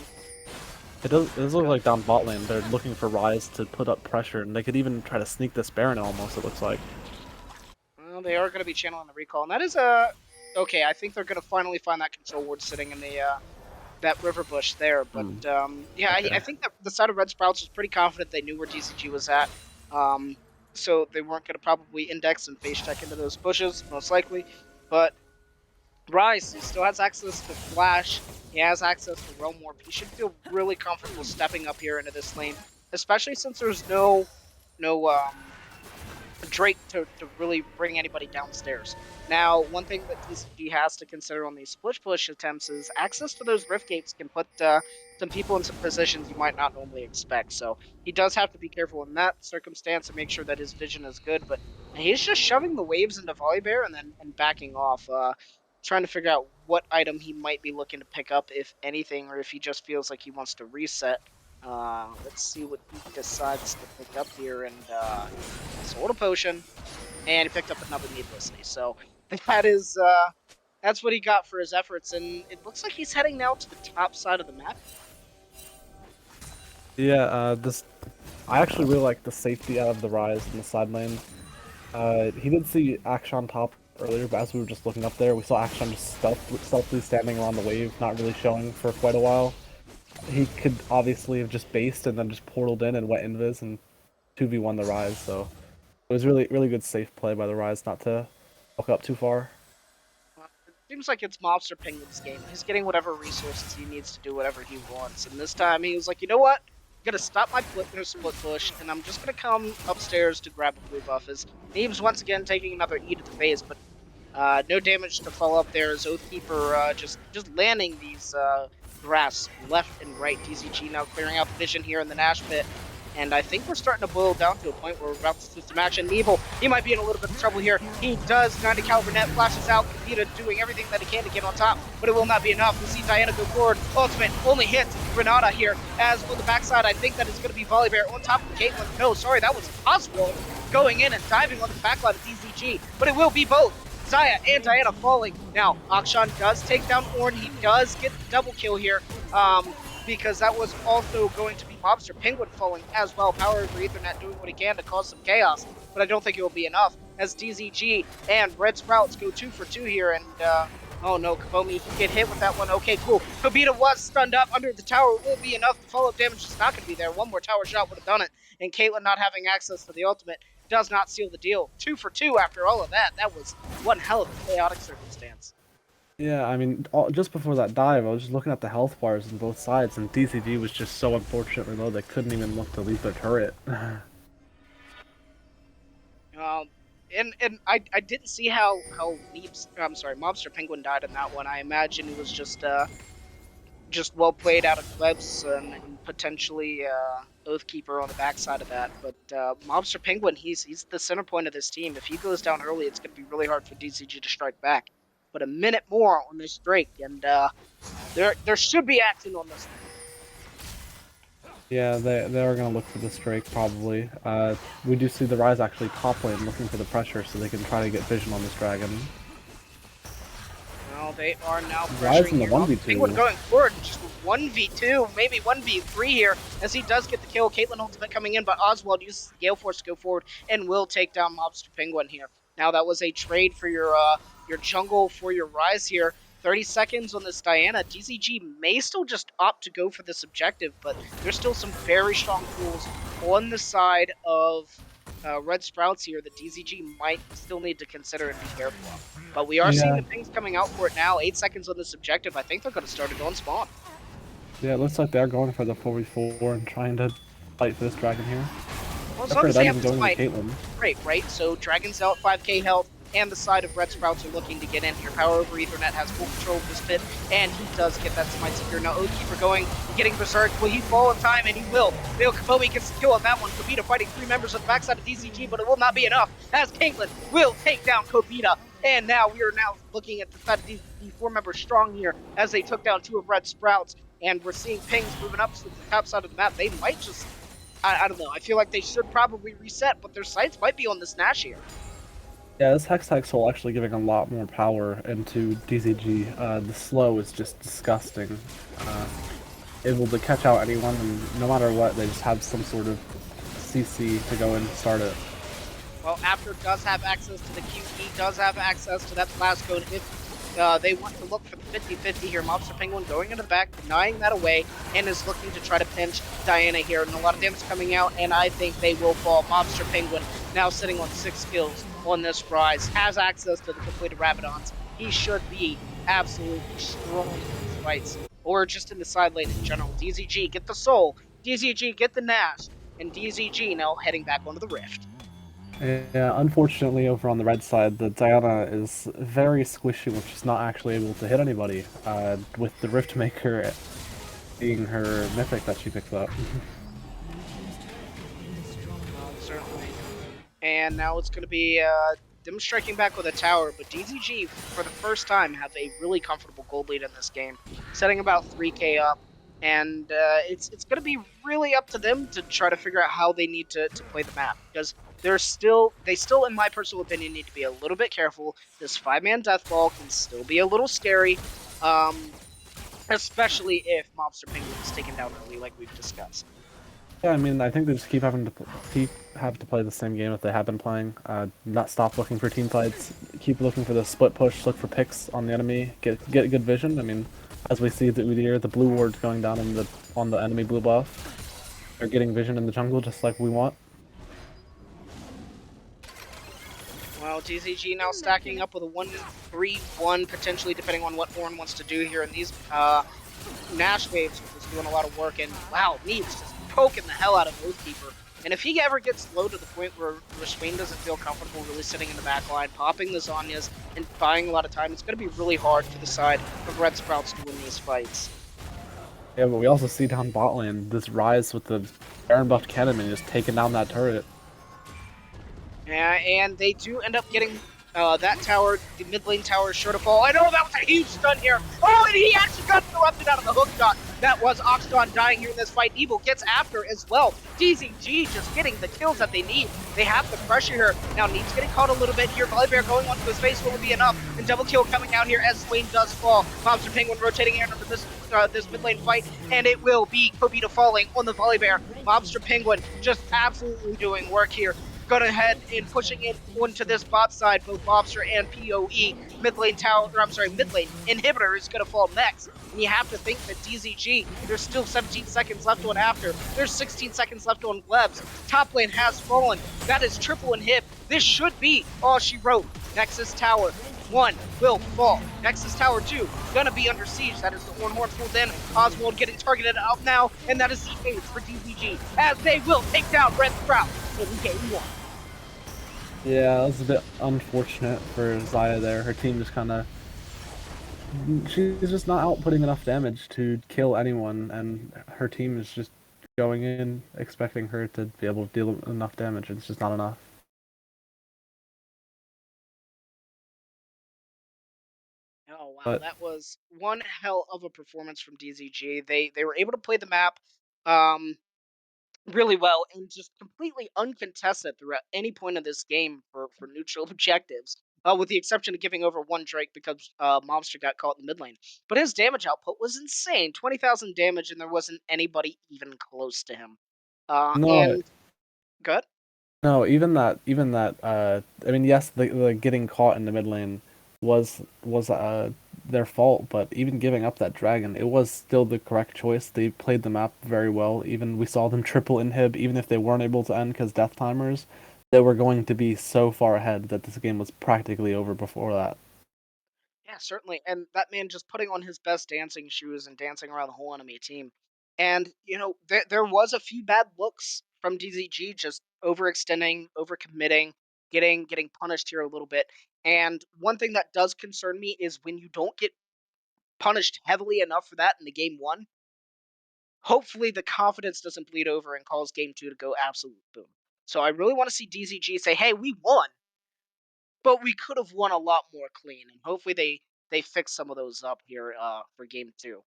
Speaker 3: it does look like down bot lane they're looking for Rise to put up pressure, and they could even try to sneak this Baron almost. It looks like.
Speaker 2: Well, they are going to be channeling the recall, and that is okay. I think they're going to finally find that control ward sitting in the that river bush there. But yeah,
Speaker 3: okay.
Speaker 2: I think that the side of Red Sprouts was pretty confident they knew where DCG was at. So they weren't going to probably index and face check into those bushes, most likely. But Rise, he still has access to Flash. He has access to Realm Warp. He should feel really comfortable stepping up here into this lane, especially since there's no Drake to really bring anybody downstairs. Now, one thing that TCG has to consider on these split push attempts is access to those rift gates can put some people in some positions you might not normally expect. So he does have to be careful in that circumstance and make sure that his vision is good. But he's just shoving the waves into Volibear and then backing off, trying to figure out what item he might be looking to pick up, if anything, or if he just feels like he wants to reset. Let's see what he decides to pick up here, and sold a potion, and he picked up another needlessly. So that is that's what he got for his efforts, and it looks like he's heading now to the top side of the map.
Speaker 3: Yeah, I actually really like the safety out of the Rise in the side lane. He did see Action top earlier, but as we were just looking up there, we saw Action just stealthily standing around the wave, not really showing for quite a while. He could obviously have just based and then just portaled in and went invis and 2v1 the Rise, so it was really good safe play by the Rise not to walk up too far.
Speaker 2: It seems like it's Mobster Penguin's game. He's getting whatever resources he needs to do whatever he wants, and this time he was like, you know what? I'm gonna stop my split push, and I'm just gonna come upstairs to grab a blue buff. As Neebs once again taking another E to the face, but no damage to follow up there as Oathkeeper just landing these grass left and right. DZG now clearing out the vision here in the Nash pit. And I think we're starting to boil down to a point where we're about to switch the match. And Evil, he might be in a little bit of trouble here. He does 90 caliber net, flashes out. Kapita doing everything that he can to get on top, but it will not be enough. We see Diana go forward. Ultimate only hits Renata here. As on the backside, I think that is going to be Volley Bear on top of Caitlyn. No, sorry, that was Oswald going in and diving on the backline of DZG. But it will be both Zaya and Diana falling. Now, Akshan does take down Ornn. He does get the double kill here. Because that was also going to be Mobster Penguin falling as well. Power over Ethernet doing what he can to cause some chaos, but I don't think it will be enough as DZG and Red Sprouts go 2 for 2 here. And oh no, Kabomi, he get hit with that one. Okay, cool. Kobita was stunned up under the tower. It will be enough. The follow-up damage is not going to be there. One more tower shot would have done it. And Caitlyn not having access to the ultimate does not seal the deal. 2 for 2 after all of that. That was one hell of a chaotic circumstance.
Speaker 3: Yeah, I mean, just before that dive, I was just looking at the health bars on both sides, and DCG was just so unfortunately low they couldn't even look to leave their turret.
Speaker 2: And I didn't see how Mobster Penguin died in that one. I imagine it was just well played out of Klebs and potentially Oathkeeper on the backside of that. But Mobster Penguin, he's the center point of this team. If he goes down early, it's going to be really hard for DCG to strike back. But a minute more on this Drake, and there should be action on this one.
Speaker 3: Yeah, they are going to look for this Drake, probably. We do see the Ryze actually top lane looking for the pressure so they can try to get vision on this dragon.
Speaker 2: Well, they are now
Speaker 3: Ryze in
Speaker 2: pressuring
Speaker 3: the
Speaker 2: here.
Speaker 3: 1v2.
Speaker 2: Penguin going forward, just 1v2, maybe 1v3 here, as he does get the kill. Caitlyn ultimate coming in, but Oswald uses the Gale Force to go forward and will take down Mobster Penguin here. Now, that was a trade for your jungle for your Ryze here. 30 seconds on this Diana. DZG may still just opt to go for this objective, but there's still some very strong tools on the side of Red Sprouts here that DZG might still need to consider and be careful of. But we are seeing the things coming out for it now. 8 seconds on this objective. I think they're going to start it on spawn.
Speaker 3: Yeah, it looks like they're going for the 4v4 and trying to fight for this dragon here.
Speaker 2: Well, as long as they have this fight,
Speaker 3: Caitlyn.
Speaker 2: great, right? So Dragon's out 5k health, and the side of Red Sprouts are looking to get in here. Power over Ethernet has full control of this pit, and he does get that smite secure. Now Oathkeeper going, getting Berserk. Will he fall in time? And he will. Leo Kabomi gets the kill on that one. Kobita fighting 3 members on the backside of DZG, but it will not be enough, as Caitlyn will take down Kobita. And now we are now looking at the side of DZG, 4 members strong here, as they took down 2 of Red Sprouts, and we're seeing pings moving up to the top side of the map. They might just, I don't know, I feel like they should probably reset, but their sights might be on this Nash here.
Speaker 3: Yeah, this Hex Soul actually giving a lot more power into DZG. The slow is just disgusting. Able to catch out anyone, and no matter what, they just have some sort of CC to go and start it.
Speaker 2: Well, After does have access to the Q, he does have access to that blast code if they want to look for the 50-50 here. Mobster Penguin going into the back, denying that away, and is looking to try to pinch Diana here. And a lot of damage coming out, and I think they will fall. Mobster Penguin now sitting on 6 kills on this Ryze, has access to the completed Rabadons. He should be absolutely strong in these fights, or just in the side lane in general. DZG get the Soul, DZG get the Nash, and DZG now heading back onto the Rift.
Speaker 3: Yeah, unfortunately over on the red side, the Diana is very squishy, which is not actually able to hit anybody, with the Riftmaker being her mythic that she picked up.
Speaker 2: Certainly. And now it's going to be them striking back with a tower, but DZG, for the first time, have a really comfortable gold lead in this game, setting about 3k up. And it's going to be really up to them to try to figure out how they need to play the map, because they still, in my personal opinion, need to be a little bit careful. This 5-man deathball can still be a little scary, especially if Mobster Penguin is taken down early, like we've discussed.
Speaker 3: Yeah, I mean, I think they just keep having to play the same game that they have been playing. Not stop looking for team fights. Keep looking for the split push. Look for picks on the enemy. Get good vision. I mean, as we see the Udyr, the blue ward's going down on the enemy blue buff. They're getting vision in the jungle just like we want.
Speaker 2: Well, DZG now stacking up with a 1-3-1, potentially, depending on what Ornn wants to do here. And these Nash waves is doing a lot of work. And wow, Neeb's just poking the hell out of Oathkeeper. And if he ever gets low to the point where Swain doesn't feel comfortable really sitting in the back line, popping the Zhonya's, and buying a lot of time, it's going to be really hard for the side of Red Sprouts to win these fights.
Speaker 3: Yeah, but we also see down bot lane this Ryze with the Baron buffed Cannon and just taking down that turret.
Speaker 2: And they do end up getting that tower, the mid lane tower, sure to fall. I know that was a huge stun here. Oh, and he actually got interrupted out of the hook shot. That was Oxdon dying here in this fight. Evil gets after as well. DZG just getting the kills that they need. They have the pressure here. Now, Neeb's getting caught a little bit here. Volibear going onto his face will be enough. And double kill coming out here as Swain does fall. Monster Penguin rotating here into this mid lane fight. And it will be Kobita falling on the Volibear. Mobster Penguin just absolutely doing work here. Going ahead and pushing it onto this bot side, both Mobster and PoE. Mid lane inhibitor is going to fall next. And you have to think that DZG, there's still 17 seconds left on after. There's 16 seconds left on Glebs. Top lane has fallen. That is triple inhib. This should be all she wrote. Nexus Tower 1 will fall. Nexus Tower 2 gonna be under siege. That is the Horn pulled in. Oswald getting targeted out now, and that is the ace for DZG as they will take down Red Sprout in game 1.
Speaker 3: Yeah, that was a bit unfortunate for Xayah there. Her team just kind of... She's just not outputting enough damage to kill anyone, and her team is just going in expecting her to be able to deal enough damage. It's just not enough.
Speaker 2: Oh wow,
Speaker 3: But
Speaker 2: that was one hell of a performance from DZG. They were able to play the map really well and just completely uncontested throughout any point of this game for neutral objectives. With the exception of giving over one Drake because Mobster got caught in the mid lane. But his damage output was insane, 20,000 damage, and there wasn't anybody even close to him.
Speaker 3: no,
Speaker 2: And good.
Speaker 3: no, I mean, yes, the getting caught in the mid lane was their fault, but even giving up that dragon, it was still the correct choice. They played the map very well. Even we saw them triple inhib, even if they weren't able to end because death timers, they were going to be so far ahead that this game was practically over before that.
Speaker 2: Yeah, certainly. And that man just putting on his best dancing shoes and dancing around the whole enemy team. And, there was a few bad looks from DZG just overextending, overcommitting, getting punished here a little bit. And one thing that does concern me is when you don't get punished heavily enough for that in the game 1, hopefully the confidence doesn't bleed over and cause game 2 to go absolute boom. So I really want to see DZG say, "Hey, we won, but we could have won a lot more clean," and hopefully they fix some of those up here for game 2.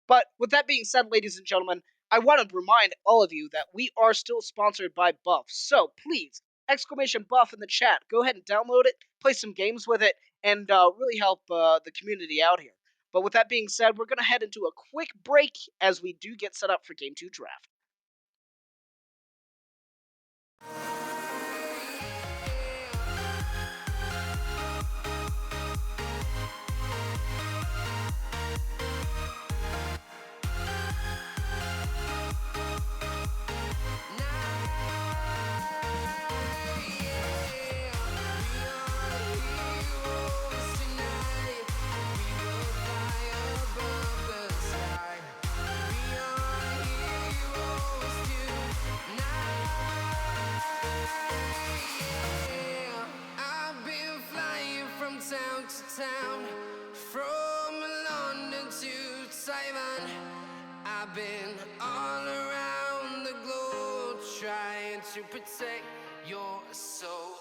Speaker 2: But with that being said, ladies and gentlemen, I want to remind all of you that we are still sponsored by Buff. So please, exclamation Buff in the chat. Go ahead and download it, play some games with it, and really help the community out here. But with that being said, we're going to head into a quick break as we do get set up for Game 2 draft.
Speaker 4: Town, from London to Taiwan, I've been all around the globe trying to protect your soul.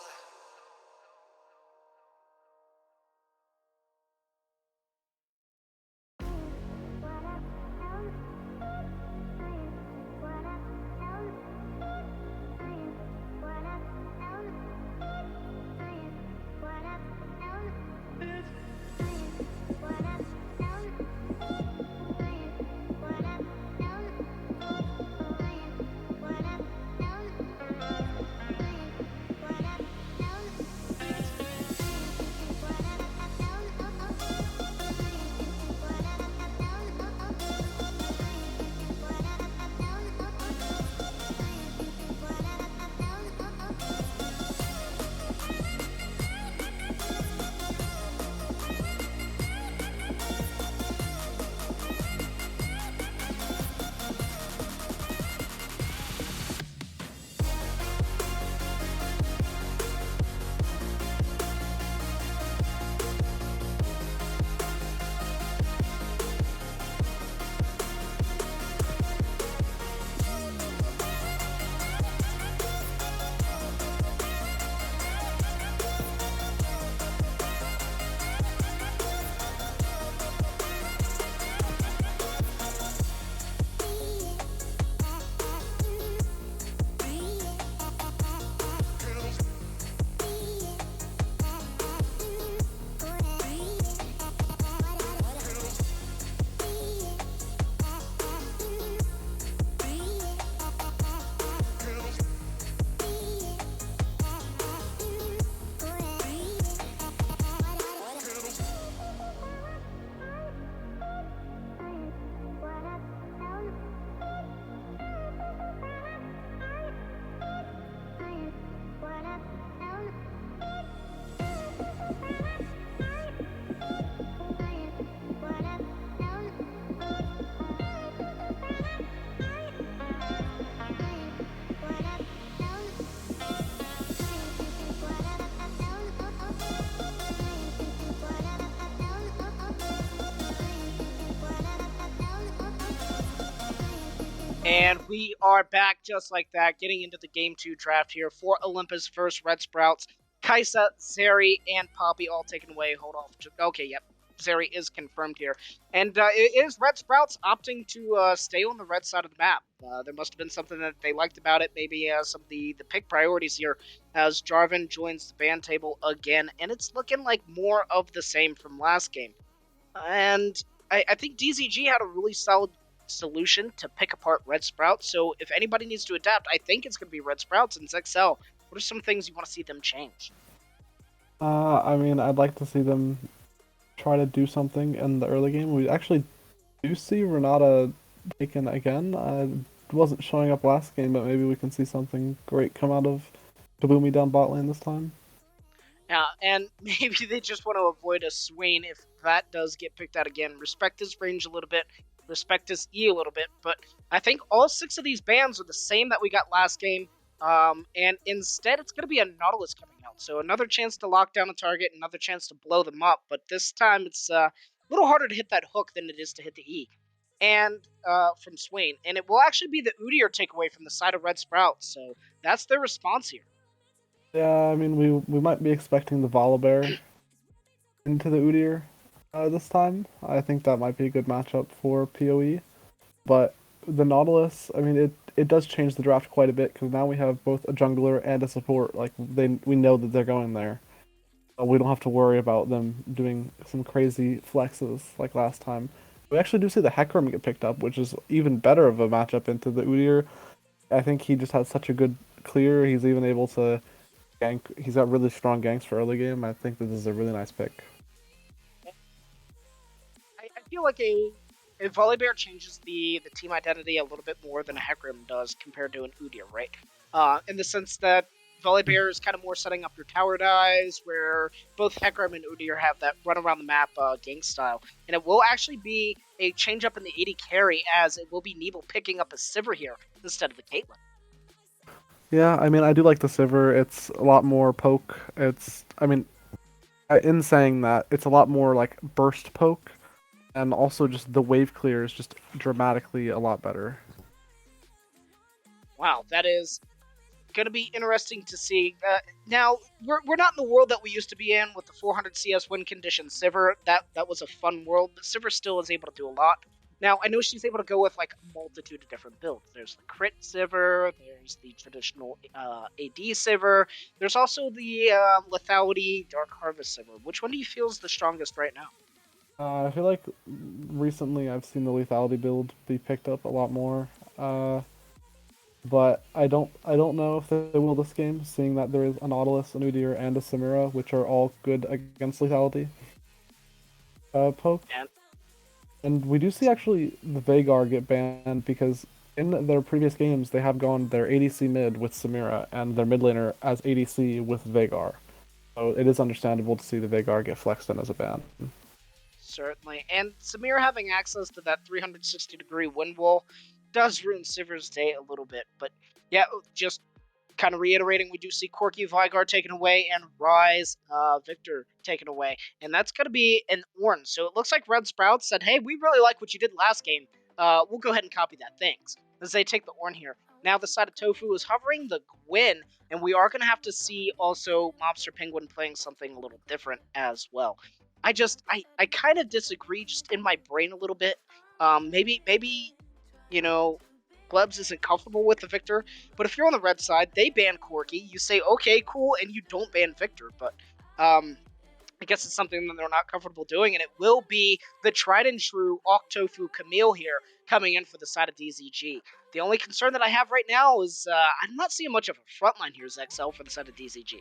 Speaker 2: And we are back just like that, getting into the Game 2 draft here for Olympus versus Red Sprouts. Kaisa, Zeri, and Poppy all taken away. Hold off. Okay, yep. Zeri is confirmed here. And it is Red Sprouts opting to stay on the red side of the map. There must have been something that they liked about it. Maybe some of the pick priorities here as Jarvan joins the ban table again. And it's looking like more of the same from last game. And I think DZG had a really solid solution to pick apart Red Sprouts. So if anybody needs to adapt, I think it's going to be Red Sprouts and Zexel. What are some things you want to see them change?
Speaker 3: I mean, I'd like to see them try to do something in the early game. We actually do see Renata taken again. Wasn't showing up last game, but maybe we can see something great come out of Kabumi down bot lane this time.
Speaker 2: Yeah, and maybe they just want to avoid a Swain if that does get picked out again. Respect his range a little bit, respect his E a little bit, but I think all 6 of these bans are the same that we got last game, and instead it's going to be a Nautilus coming out. So another chance to lock down a target, another chance to blow them up, but this time it's a little harder to hit that hook than it is to hit the E. And from Swain, and it will actually be the Udyr takeaway from the side of Red Sprouts, so that's their response here.
Speaker 3: Yeah, I mean, we might be expecting the Volibear into the Udyr this time. I think that might be a good matchup for PoE. But the Nautilus, I mean, it does change the draft quite a bit because now we have both a jungler and a support. Like we know that they're going there. We don't have to worry about them doing some crazy flexes like last time. We actually do see the Hecarim get picked up, which is even better of a matchup into the Udyr. I think he just has such a good clear. He's even able to gank. He's got really strong ganks for early game. I think that this is a really nice pick.
Speaker 2: I feel like a Volibear changes the team identity a little bit more than a Hecarim does compared to an Udyr, right? In the sense that Volibear is kind of more setting up your tower dives, where both Hecarim and Udyr have that run around the map gank style. And it will actually be a change up in the AD carry, as it will be Nebel picking up a Sivir here instead of the Caitlyn.
Speaker 3: Yeah, I mean, I do like the Sivir. It's a lot more poke. In saying that, it's a lot more like burst poke, and also just the wave clear is just dramatically a lot better.
Speaker 2: Wow, that is going to be interesting to see. Now, we're not in the world that we used to be in with the 400 CS win condition Sivir. That was a fun world, but Sivir still is able to do a lot. Now, I know she's able to go with like a multitude of different builds. There's the crit Sivir, there's the traditional AD Sivir, there's also the lethality Dark Harvest Sivir. Which one do you feel is the strongest right now?
Speaker 3: I feel like recently I've seen the lethality build be picked up a lot more. But I don't know if they will this game, seeing that there is a Nautilus, an Udyr, and a Samira, which are all good against lethality poke. And we do see actually the Veigar get banned because in their previous games they have gone their ADC mid with Samira and their mid laner as ADC with Veigar. So it is understandable to see the Veigar get flexed in as a ban.
Speaker 2: Certainly. And Samir having access to that 360-degree wind wall does ruin Sivir's day a little bit. But yeah, just kind of reiterating, we do see Corki Veigar taken away and Rise Victor taken away. And that's going to be an Ornn. So it looks like Red Sprouts said, hey, we really like what you did last game. We'll go ahead and copy that. Thanks. As they take the Ornn here. Now the side of Tofu is hovering the Gwyn, and we are going to have to see also Mobster Penguin playing something a little different as well. I kind of disagree just in my brain a little bit. Maybe, you know, Glebs isn't comfortable with the Victor, but if you're on the red side, they ban Corki. You say, okay, cool, and you don't ban Victor, but I guess it's something that they're not comfortable doing, and it will be the tried and true Octofu Camille here coming in for the side of DZG. The only concern that I have right now is I'm not seeing much of a frontline here, Zexel, for the side of DZG.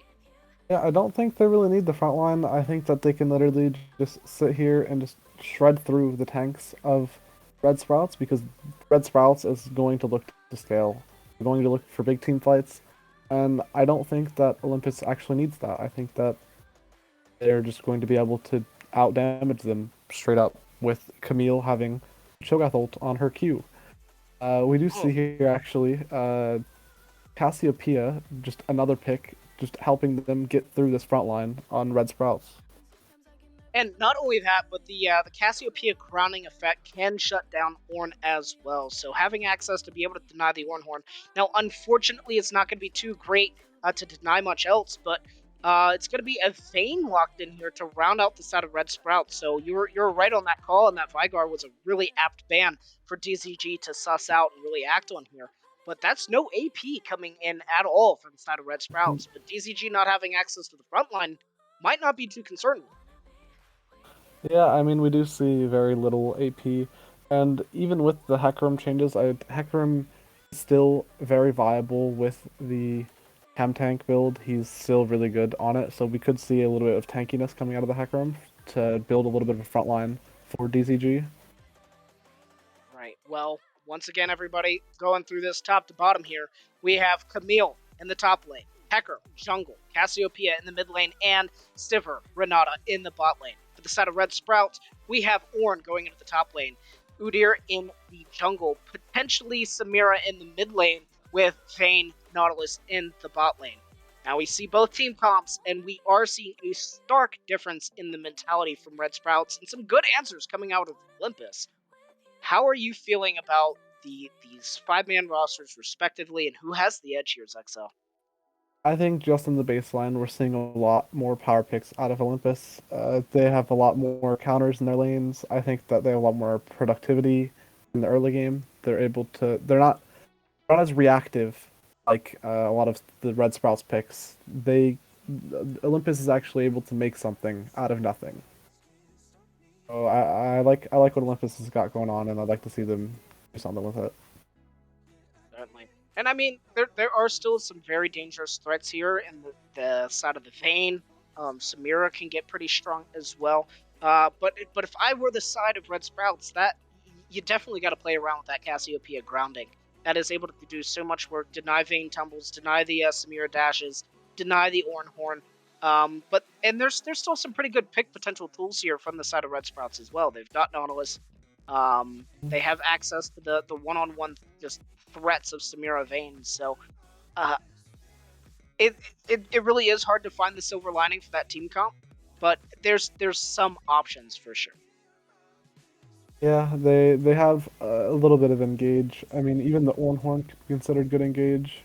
Speaker 3: Yeah, I don't think they really need the front line. I think that they can literally just sit here and just shred through the tanks of Red Sprouts, because Red Sprouts is going to look to scale. They're going to look for big team fights, and I don't think that Olympus actually needs that. I think that they're just going to be able to out-damage them straight up with Camille having Cho'Gath ult on her Q. We do see here, actually, Cassiopeia, just another pick, just helping them get through this front line on Red Sprouts.
Speaker 2: And not only that, but the Cassiopeia crowning effect can shut down Ornn as well. So having access to be able to deny the Ornn Horn. Now, unfortunately, it's not going to be too great to deny much else, but it's going to be a Vayne locked in here to round out the side of Red Sprout. So you're right on that call, and that Vygar was a really apt ban for DZG to suss out and really act on here. But that's no AP coming in at all from the side of Red Sprouts. But DZG not having access to the front line might not be too concerning.
Speaker 3: Yeah, I mean, we do see very little AP, and even with the Hecarim changes, Hecarim is still very viable with the Chem Tank build. He's still really good on it, so we could see a little bit of tankiness coming out of the Hecarim to build a little bit of a front line for DZG.
Speaker 2: Right. Well, once again, everybody, going through this top to bottom here, we have Camille in the top lane, Hecker, Jungle, Cassiopeia in the mid lane, and Stivir, Renata in the bot lane. For the side of Red Sprout, we have Ornn going into the top lane, Udyr in the jungle, potentially Samira in the mid lane, with Vayne, Nautilus in the bot lane. Now we see both team comps, and we are seeing a stark difference in the mentality from Red Sprouts, and some good answers coming out of Olympus. How are you feeling about these 5-man rosters respectively, and who has the edge here, Zexo?
Speaker 3: I think just in the baseline, we're seeing a lot more power picks out of Olympus. They have a lot more counters in their lanes. I think that they have a lot more productivity in the early game. They're able to. They're not as reactive like a lot of the Red Sprouts picks. Olympus is actually able to make something out of nothing. So I like what Olympus has got going on, and I'd like to see them do something with it.
Speaker 2: Certainly. And I mean, there are still some very dangerous threats here in the side of the Vayne. Samira can get pretty strong as well. But if I were the side of Red Sprouts, that you definitely got to play around with that Cassiopeia grounding. That is able to do so much work. Deny Vayne tumbles, deny the Samira dashes, deny the Ornn Horn. And there's still some pretty good pick potential tools here from the side of Red Sprouts as well. They've got Nautilus. They have access to the one-on-one just threats of Samira Vayne. So uh, it really is hard to find the silver lining for that team comp, but there's some options for sure.
Speaker 3: Yeah, they have a little bit of engage. I mean, even the Ornhorn could be considered good engage.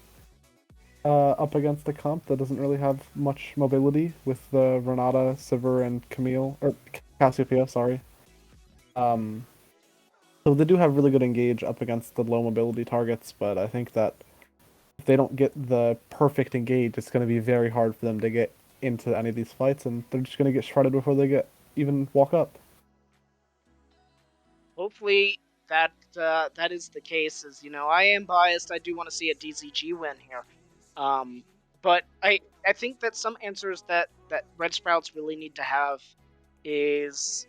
Speaker 3: Up against a comp that doesn't really have much mobility with the Renata, Sivir, and Camille or Cassiopeia. Sorry. Um, so they do have really good engage up against the low mobility targets, but I think that if they don't get the perfect engage, it's going to be very hard for them to get into any of these fights, and they're just going to get shredded before they get even walk up.
Speaker 2: Hopefully that is the case. As you know, I am biased. I do want to see a DZG win here, um, but I think that some answers that Red Sprouts really need to have is,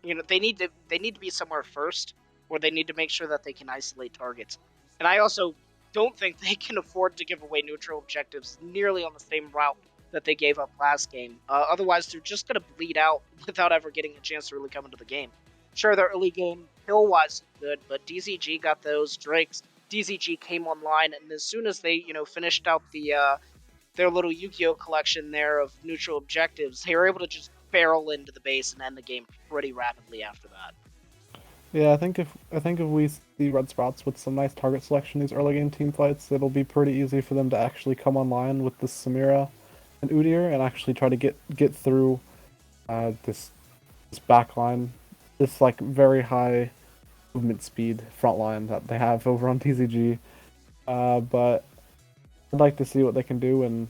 Speaker 2: you know, they need to be somewhere first, or they need to make sure that they can isolate targets. And I also don't think they can afford to give away neutral objectives nearly on the same route that they gave up last game. Otherwise, they're just going to bleed out without ever getting a chance to really come into the game. Sure, their early game kill-wise is good, but DZG got those Drakes. DZG came online, and as soon as they, finished out their little Yu-Gi-Oh collection there of neutral objectives, they were able to just barrel into the base and end the game pretty rapidly after that.
Speaker 3: Yeah, I think if we see Red Sprouts with some nice target selection in these early game team fights, it'll be pretty easy for them to actually come online with the Samira and Udyr and actually try to get through this back line, this like very high movement speed front line that they have over on TZG. But I'd like to see what they can do, and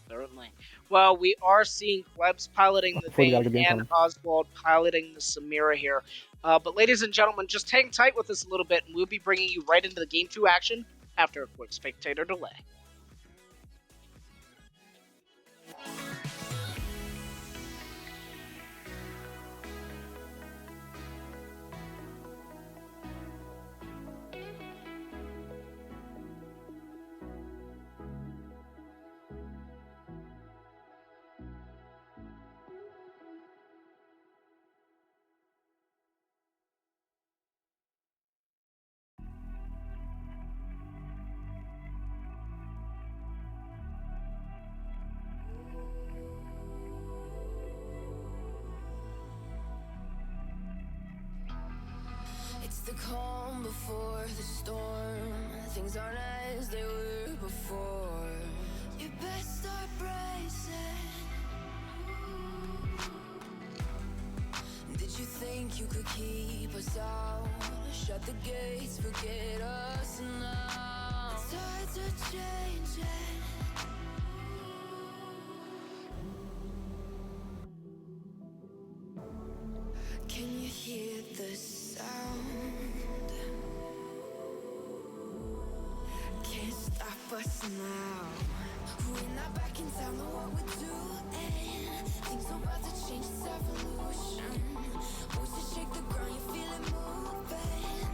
Speaker 2: Certainly. Well, we are seeing Klebs piloting the
Speaker 3: before we gotta
Speaker 2: Vayne
Speaker 3: get the
Speaker 2: and
Speaker 3: income.
Speaker 2: Oswald piloting the Samira here. But ladies and gentlemen, just hang tight with us a little bit, and we'll be bringing you right into the Game 2 action after a quick spectator delay.
Speaker 1: calm before the storm. Things aren't as they were before. You best start bracing. Did you think you could keep us out? Shut the gates, forget us now. The tides are changing. Can you hear the sound? Can't stop us now. We're not back in town, know what we're doing. Things are about to change, it's evolution. Voices shake the ground, you feel it moving.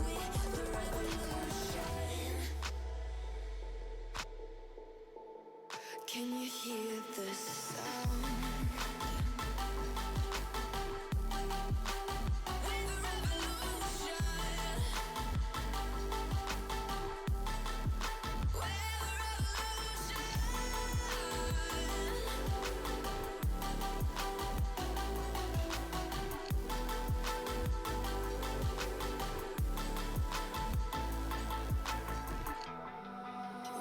Speaker 1: We're the revolution. Can you hear the sound? We're the revolution.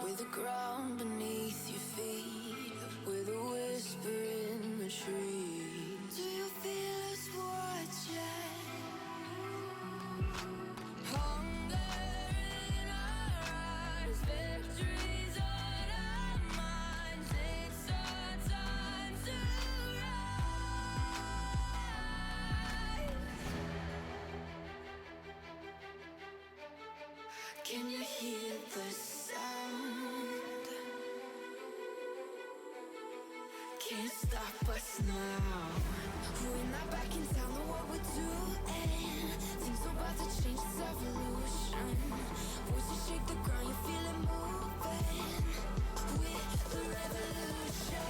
Speaker 1: With the ground beneath your feet, with a whisper in the trees. Do you feel us watching? Hunger in our eyes, victories on our minds. It's our time to rise. Can you hear the sound? Can't stop us now. We're not back in town, know what we're doing. Things are about to change, it's evolution. Voices shake the ground, you feel it moving. We're the revolution.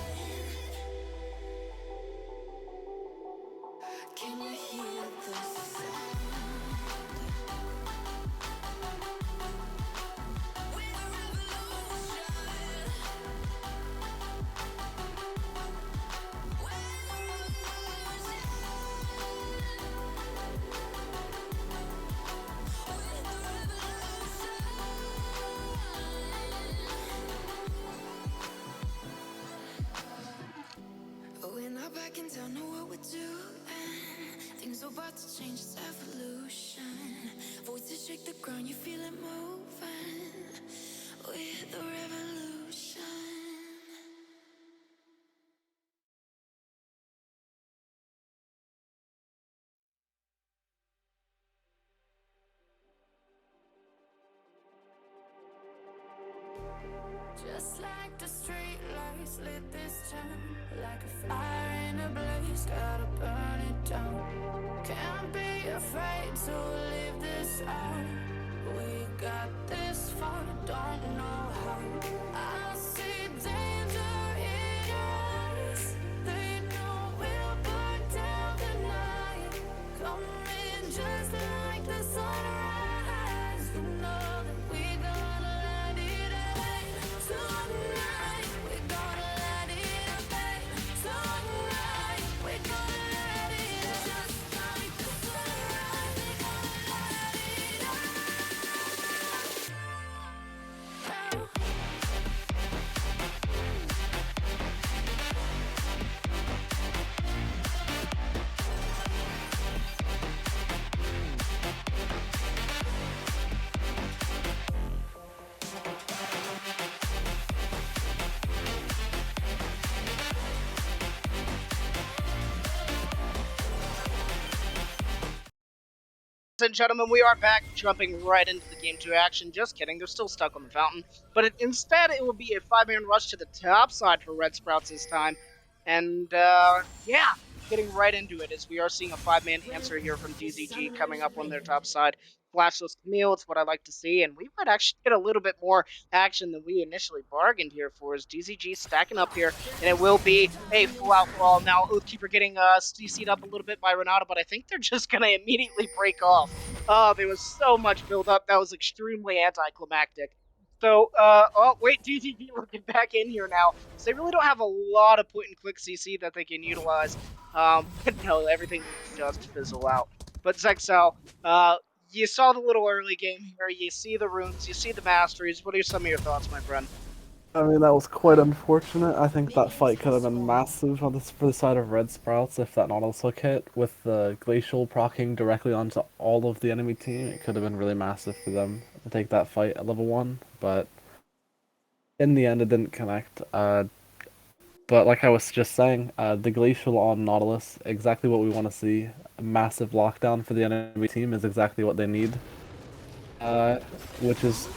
Speaker 1: Can you hear the sound? We're the revolution. We're not back in town, know what we're doing. Things are about to change, it's evolution. Voices shake the ground, you feel it moving. We're the revolution. Just like the street lights lit this town, like a fire in a blaze, gotta burn it down. Can't be afraid to leave this out. We got this far, don't know how. I see danger in our eyes. They know we'll burn down the night. Coming just like the sunrise. You know that we gonna let it rain. Tonight, we gonna let it rain. Tonight, we gonna let it rain. Just like the sunrise, we gonna let it rain.
Speaker 2: Ladies and gentlemen, we are back, jumping right into the game 2 action. Just kidding, they're still stuck on the fountain. But instead, it will be a 5-man rush to the top side for Red Sprouts this time. And, yeah, getting right into it, as we are seeing a 5-man answer here from DZG coming up on their top side. Flashless Camille, it's what I like to see, and we might actually get a little bit more action than we initially bargained here for, as DZG stacking up here, and it will be a full-out brawl. Now, Oathkeeper getting CC'd up a little bit by Renato, but I think they're just going to immediately break off. There was so much build-up. That was extremely anticlimactic. So, oh, wait, DZG looking back in here now. So they really don't have a lot of point-and-click CC that they can utilize. But no, everything will just fizzle out. But Zexel, you saw the little early game here. You see the runes. You see the masteries. What are some of your thoughts, my friend?
Speaker 3: I mean, that was quite unfortunate. I think that fight could have been massive on for the side of Red Sprouts if that Nautilus hook hit with the Glacial proccing directly onto all of the enemy team. It could have been really massive for them to take that fight at level 1, but in the end it didn't connect. But like I was just saying, the Glacial on Nautilus, exactly what we want to see. A massive lockdown for the enemy team is exactly what they need. Uh, which is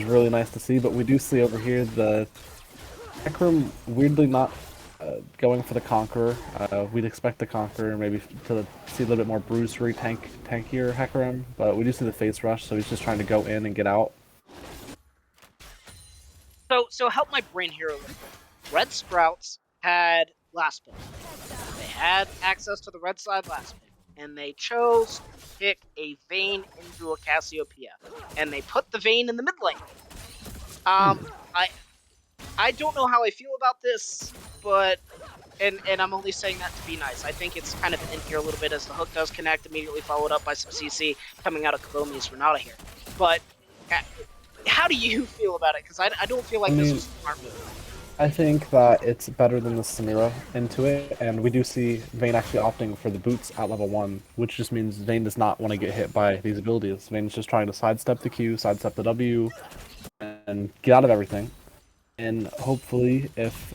Speaker 3: really nice to see. But we do see over here the Hecarim weirdly not going for the Conqueror. We'd expect the Conqueror maybe to see a little bit more bruisery, tankier Hecarim, but we do see the face rush, so he's just trying to go in and get out.
Speaker 2: So help my brain here a little bit. Red Sprouts had last pick. They had access to the red side last pick, and they chose to pick a Vayne into a Cassiopeia, and they put the Vayne in the mid lane. I don't know how I feel about this, but and I'm only saying that to be nice. I think it's kind of in here a little bit as the hook does connect, immediately followed up by some CC coming out of Kabomi's Renata here. But how do you feel about it? Because I don't feel like this was a smart move.
Speaker 3: I think that it's better than the Samira into it, and we do see Vayne actually opting for the boots at level 1, which just means Vayne does not want to get hit by these abilities. Vayne's just trying to sidestep the Q, sidestep the W, and get out of everything. And hopefully, if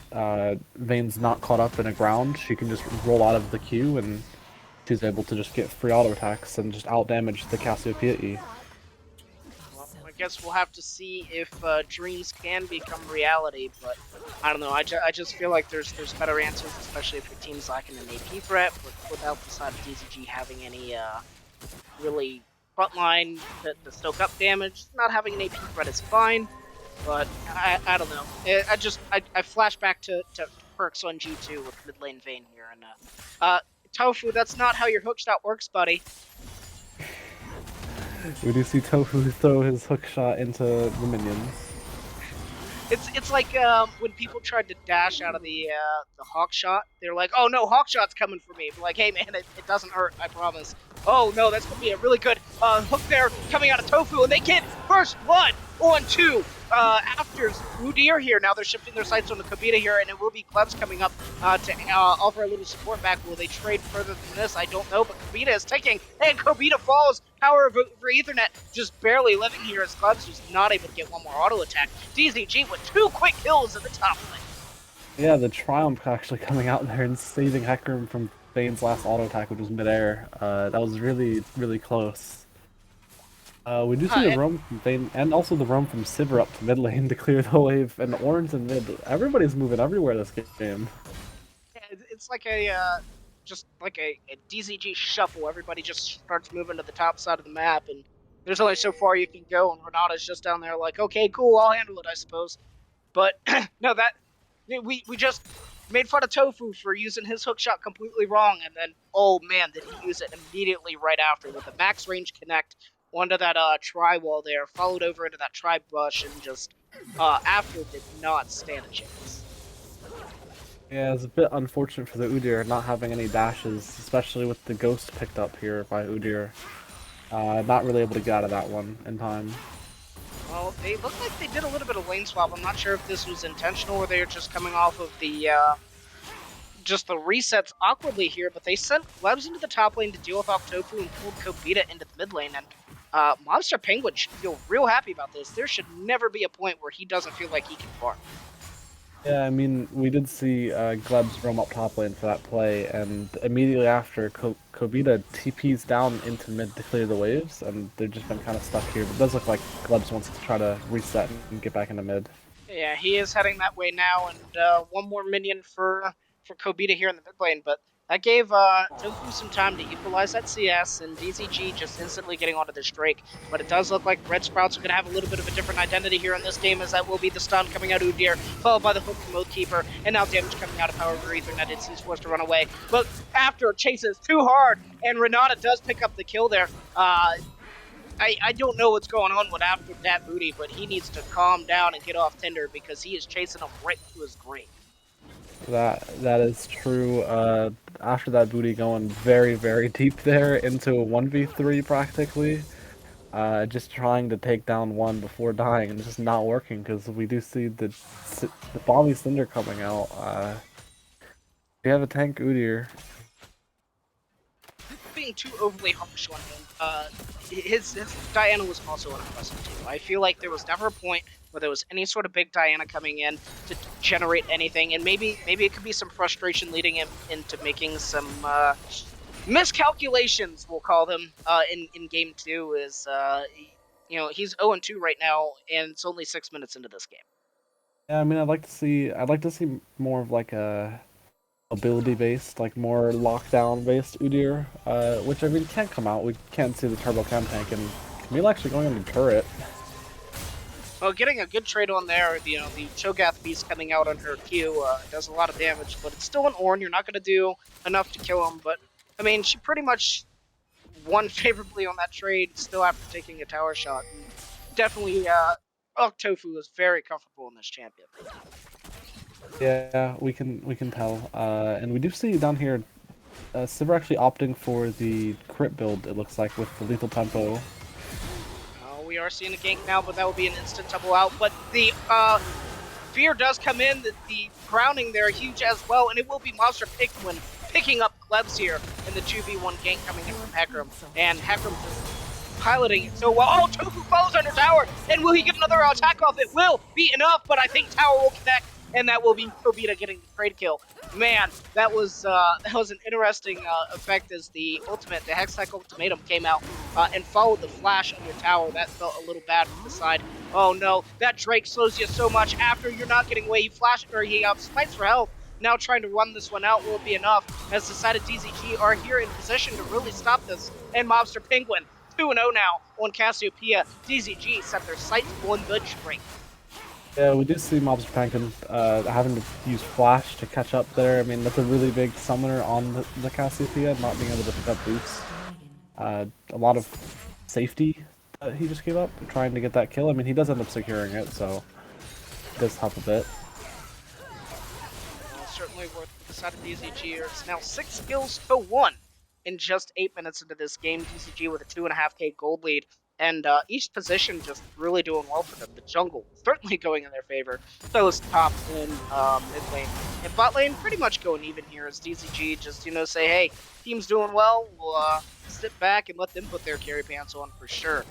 Speaker 3: Vayne's not caught up in a ground, she can just roll out of the Q, and she's able to just get free auto attacks and just out-damage the Cassiopeia E.
Speaker 2: I guess we'll have to see if dreams can become reality, but I don't know. I just feel like there's better answers, especially if your team's lacking an AP threat, without the side of DZG having any really frontline to stoke up damage. Not having an AP threat is fine, but I don't know. I flash back to perks on G2 with mid lane Vayne here, and Tofu, that's not how your hookshot works, buddy.
Speaker 3: We do see Tofu throw his hook shot into the minions.
Speaker 2: It's like when people tried to dash out of the hawk shot. They're like, "Oh no, hawk shot's coming for me." But like, "Hey man, it doesn't hurt, I promise." Oh no, that's gonna be a really good hook there coming out of Tofu, and they get first blood on 2 after Udyr here. Now they're shifting their sights on the Kobita here, and it will be Klebs coming up to offer a little support back. Will they trade further than this? I don't know, but Kobita is taking, and Kobita falls. Power over Ethernet just barely living here as Klebs was not able to get one more auto attack. DZG with 2 quick kills at the top lane.
Speaker 3: Yeah, the Triumph actually coming out there and saving Hecarim from Vayne's last auto attack, which was midair. That was really, really close. We do see the roam from Vayne, and also the roam from Sivir up to mid lane to clear the wave, and Orange and mid. Everybody's moving everywhere this game.
Speaker 2: Yeah, it's like a just like a DZG shuffle. Everybody just starts moving to the top side of the map, and there's only so far you can go, and Renata's just down there like, okay, cool, I'll handle it, I suppose. But no, we just made fun of Tofu for using his hookshot completely wrong, and then, oh man, did he use it immediately right after with a max range connect onto that tri-wall there, followed over into that tri-bush, and just after did not stand a chance.
Speaker 3: Yeah, it's a bit unfortunate for the Udyr not having any dashes, especially with the ghost picked up here by Udyr. Not really able to get out of that one in time.
Speaker 2: Well, they look like they did a little bit of lane swap. I'm not sure if this was intentional or they were just coming off of the just the resets awkwardly here, but they sent Klebs into the top lane to deal with Octofu and pulled Kobita into the mid lane, and Monster Penguin should feel real happy about this. There should never be a point where he doesn't feel like he can farm.
Speaker 3: Yeah, I mean, we did see Glebs roam up top lane for that play, and immediately after, Kobita TP's down into mid to clear the waves, and they've just been kind of stuck here. But it does look like Glebs wants to try to reset and get back into mid.
Speaker 2: Yeah, he is heading that way now, and one more minion for Kobita here in the mid lane, but that gave Tofu some time to equalize that CS, and DZG just instantly getting onto this Drake. But it does look like Red Sprouts are going to have a little bit of a different identity here in this game, as that will be the stun coming out of Udyr, followed by the hook from Oathkeeper, and now damage coming out of Power over Ethernet. He's forced to run away. But after chases too hard, and Renata does pick up the kill there. I don't know what's going on with after that booty, but he needs to calm down and get off Tinder because he is chasing him right to his grave.
Speaker 3: That is true. After that booty going very, very deep there into a 1v3 practically, just trying to take down one before dying, and it's just not working because we do see the Bomby Cinder coming out. We have a tank Udyr.
Speaker 2: Being too overly harsh on him, his Diana was also unimpressive too. I feel like there was never a point where there was any sort of big Diana coming in to generate anything, and maybe it could be some frustration leading him into making some miscalculations, we'll call them, in game 2. Is he's 0-2 right now, and it's only 6 minutes into this game.
Speaker 3: Yeah, I mean, I'd like to see more of like a ability-based, like more lockdown-based Udyr, which I mean can't come out. We can't see the turbo chem tank, and Camille actually going on the turret.
Speaker 2: Well, getting a good trade on there, the Cho'Gath Beast coming out on her Q does a lot of damage, but it's still an Ornn. You're not going to do enough to kill him, but, I mean, she pretty much won favorably on that trade, still after taking a tower shot. And definitely, Octofu is very comfortable in this champion.
Speaker 3: Yeah, we can tell. And we do see down here, Sivir actually opting for the crit build, it looks like, with the lethal tempo.
Speaker 2: We are seeing a gank now, but that will be an instant double out. But the fear does come in, the grounding there huge as well, and it will be Monster Penguin picking up Glebs here in the 2v1 gank coming in from Hecarim. And Hecarim piloting it so well. Oh, Tofu falls under tower, and will he get another attack off? It will be enough, but I think tower will connect, and that will be Kobita getting the trade kill. Man, that was an interesting effect as the Hextech Ultimatum came out and followed the flash on your tower. That felt a little bad from the side. Oh no, that Drake slows you so much after you're not getting away. You flash, or he smites for health. Now trying to run this one out will be enough, as decided DZG are here in position to really stop this. And Mobster Penguin, 2-0 now on Cassiopeia. DZG set their sights on the Drake.
Speaker 3: Yeah, we do see Mobster Penguin having to use Flash to catch up there. I mean, that's a really big summoner on the Cassiopeia, not being able to pick up boots. A lot of safety that he just gave up, trying to get that kill. I mean, he does end up securing it, so it does help a bit.
Speaker 2: Well, certainly worth the side of DZG here. It's now 6 kills to 1 in just 8 minutes into this game. DZG with a 2.5k gold lead. And each position just really doing well for them. The jungle certainly going in their favor. So is top and mid lane. And bot lane pretty much going even here as DZG just, say, hey, team's doing well. We'll sit back and let them put their carry pants on for sure.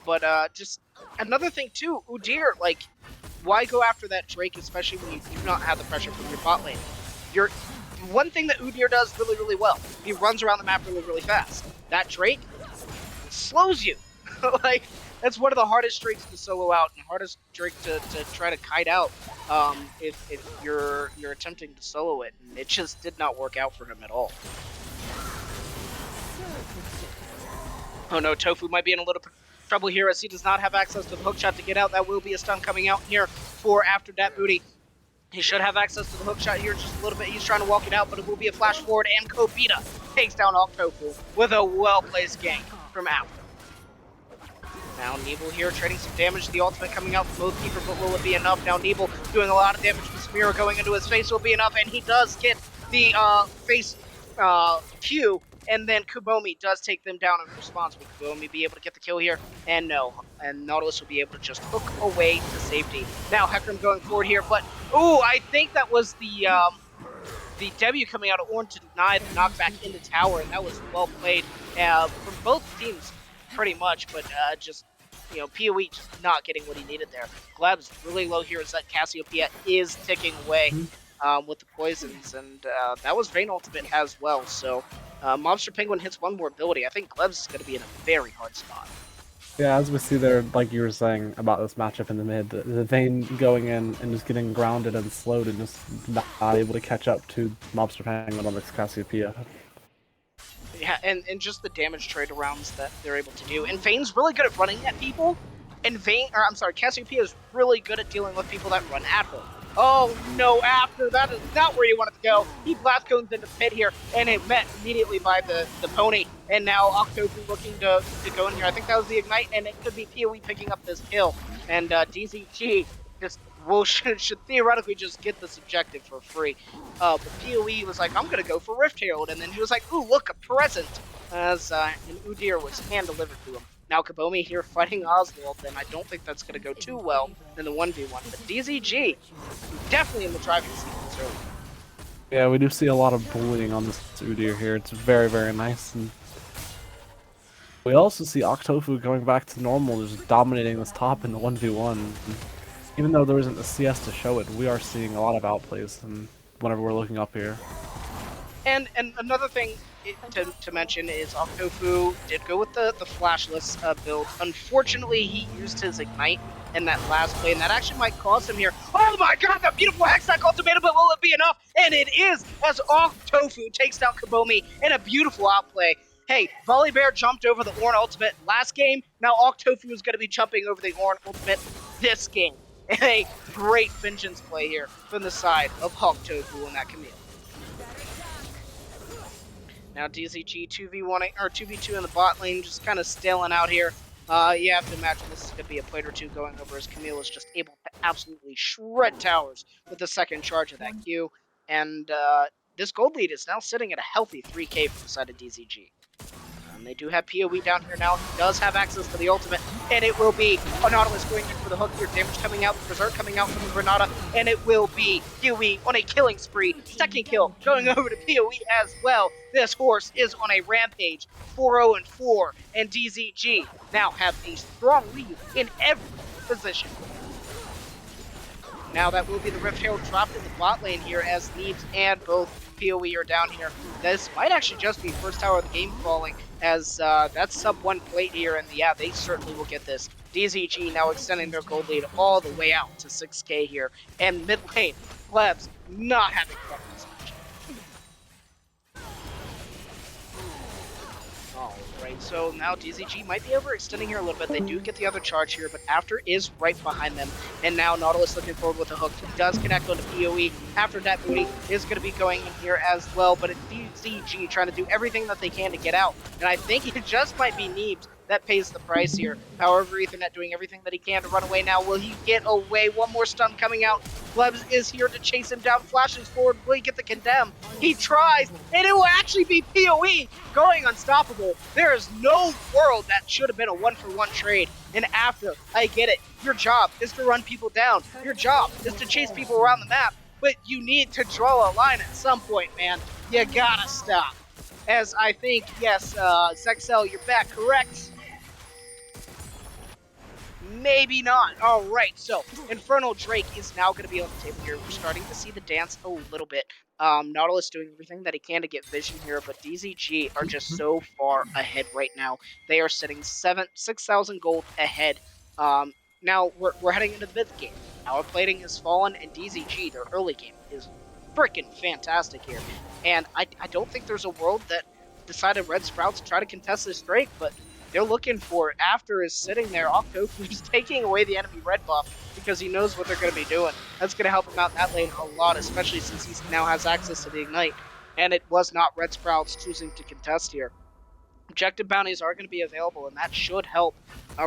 Speaker 2: But just another thing too, Udyr, like, why go after that Drake, especially when you do not have the pressure from your bot lane? One thing that Udyr does really, really well, he runs around the map really, really fast. That Drake slows you. Like, that's one of the hardest Drakes to solo out and hardest Drake to try to kite out if you're attempting to solo it. And it just did not work out for him at all. Oh no, Tofu might be in a little trouble here as he does not have access to the hookshot to get out. That will be a stun coming out here for After That Booty. He should have access to the hookshot here just a little bit. He's trying to walk it out, but it will be a flash forward, and Kobita takes down Octofu with a well-placed gank from After. Now Nebel here trading some damage. The ultimate coming out from Oathkeeper, but will it be enough? Now Nebel doing a lot of damage with Samira going into his face will be enough, and he does get the face Q, and then Kubomi does take them down in response. Will Kubomi be able to get the kill here? And no. And Nautilus will be able to just hook away to safety. Now Hecarim going forward here, but ooh, I think that was the W coming out of Ornn to deny the knockback into tower, and that was well played from both teams pretty much, but just PoE just not getting what he needed there. Gleb's really low here as that Cassiopeia is ticking away with the poisons, and that was Vayne ultimate as well. So Monster Penguin hits one more ability. I think Gleb's is going to be in a very hard spot.
Speaker 3: Yeah, as we see there, like you were saying about this matchup in the mid, the Vayne going in and just getting grounded and slowed and just not able to catch up to Monster Penguin on this Cassiopeia.
Speaker 2: Yeah, and just the damage trade arounds that they're able to do. And Vayne's really good at running at people, and Cassiopeia is really good at dealing with people that run at her. Oh no, After, that is not where you want it to go. He blast cones into the pit here, and it met immediately by the pony. And now Octofu looking to go in here. I think that was the Ignite, and it could be PoE picking up this kill. And DZG just should theoretically just get this objective for free. But PoE was like, I'm going to go for Rift Herald, and then he was like, ooh, look, a present, as an Udyr was hand-delivered to him. Now Kabomi here fighting Oswald, and I don't think that's going to go too well in the 1v1. But DZG, definitely in the driving seat this early.
Speaker 3: Yeah, we do see a lot of bullying on this Udyr here. It's very, very nice. And we also see Octofu going back to normal, just dominating this top in the 1v1. Even though there isn't a CS to show it, we are seeing a lot of outplays and whenever we're looking up here.
Speaker 2: And another thing to mention is Octofu did go with the flashless build. Unfortunately, he used his Ignite in that last play, and that actually might cost him here. Oh my god, that beautiful Hextech ultimatum, but will it be enough? And it is, as Octofu takes down Kabomi in a beautiful outplay. Hey, Volibear jumped over the Ornn ultimate last game. Now Octofu is going to be jumping over the Ornn ultimate this game. And a great vengeance play here from the side of Octofu and that Camille. Now DZG 2v1 or 2v2 in the bot lane, just kind of staling out here. You have to imagine this is going to be a plate or two going over as Camille is just able to absolutely shred towers with the second charge of that Q. And this gold lead is now sitting at a healthy 3k for the side of DZG. And they do have PoE down here now. He does have access to the ultimate, and it will be Nautilus going in for the hook here. Damage coming out, Berserk coming out from the Granada, and it will be PoE on a killing spree. Second kill going over to PoE as well. This horse is on a rampage, 4-0-4, and DZG now have a strong lead in every position. Now that will be the Rift Herald dropped in the bot lane here as Neebs and both PoE are down here. This might actually just be first tower of the game falling as that's sub 1 plate here, and yeah, they certainly will get this. DZG now extending their gold lead all the way out to 6k here, and mid lane, Plebs not having fun this match. Alright, so now DZG might be overextending here a little bit. They do get the other charge here, but After is right behind them. And now Nautilus looking forward with a hook. He does connect onto PoE. After that, Booty is going to be going in here as well, but it's DZG trying to do everything that they can to get out. And I think it just might be Neebs that pays the price here. However, Ethernet doing everything that he can to run away now. Will he get away? One more stun coming out. Plebs is here to chase him down, flashes forward. Will he get the condemn? He tries, and it will actually be PoE going unstoppable. There is no world that should have been a 1-for-1 trade. And After, I get it. Your job is to run people down. Your job is to chase people around the map. But you need to draw a line at some point, man. You gotta stop. As I think, yes, Zexel, you're back, correct? Maybe not. Alright, so Infernal Drake is now going to be on the table here. We're starting to see the dance a little bit. Nautilus doing everything that he can to get vision here, but DZG are just so far ahead right now. They are sitting 6,000 gold ahead. Now we're heading into the mid game. Our plating has fallen, and DZG, their early game, is freaking fantastic here. And I don't think there's a world that decided Red Sprouts to try to contest this Drake, but they're looking for it. After is sitting there. Octofu is taking away the enemy red buff because he knows what they're going to be doing. That's going to help him out in that lane a lot, especially since he now has access to the Ignite. And it was not Red Sprouts choosing to contest here. Objective bounties are going to be available, and that should help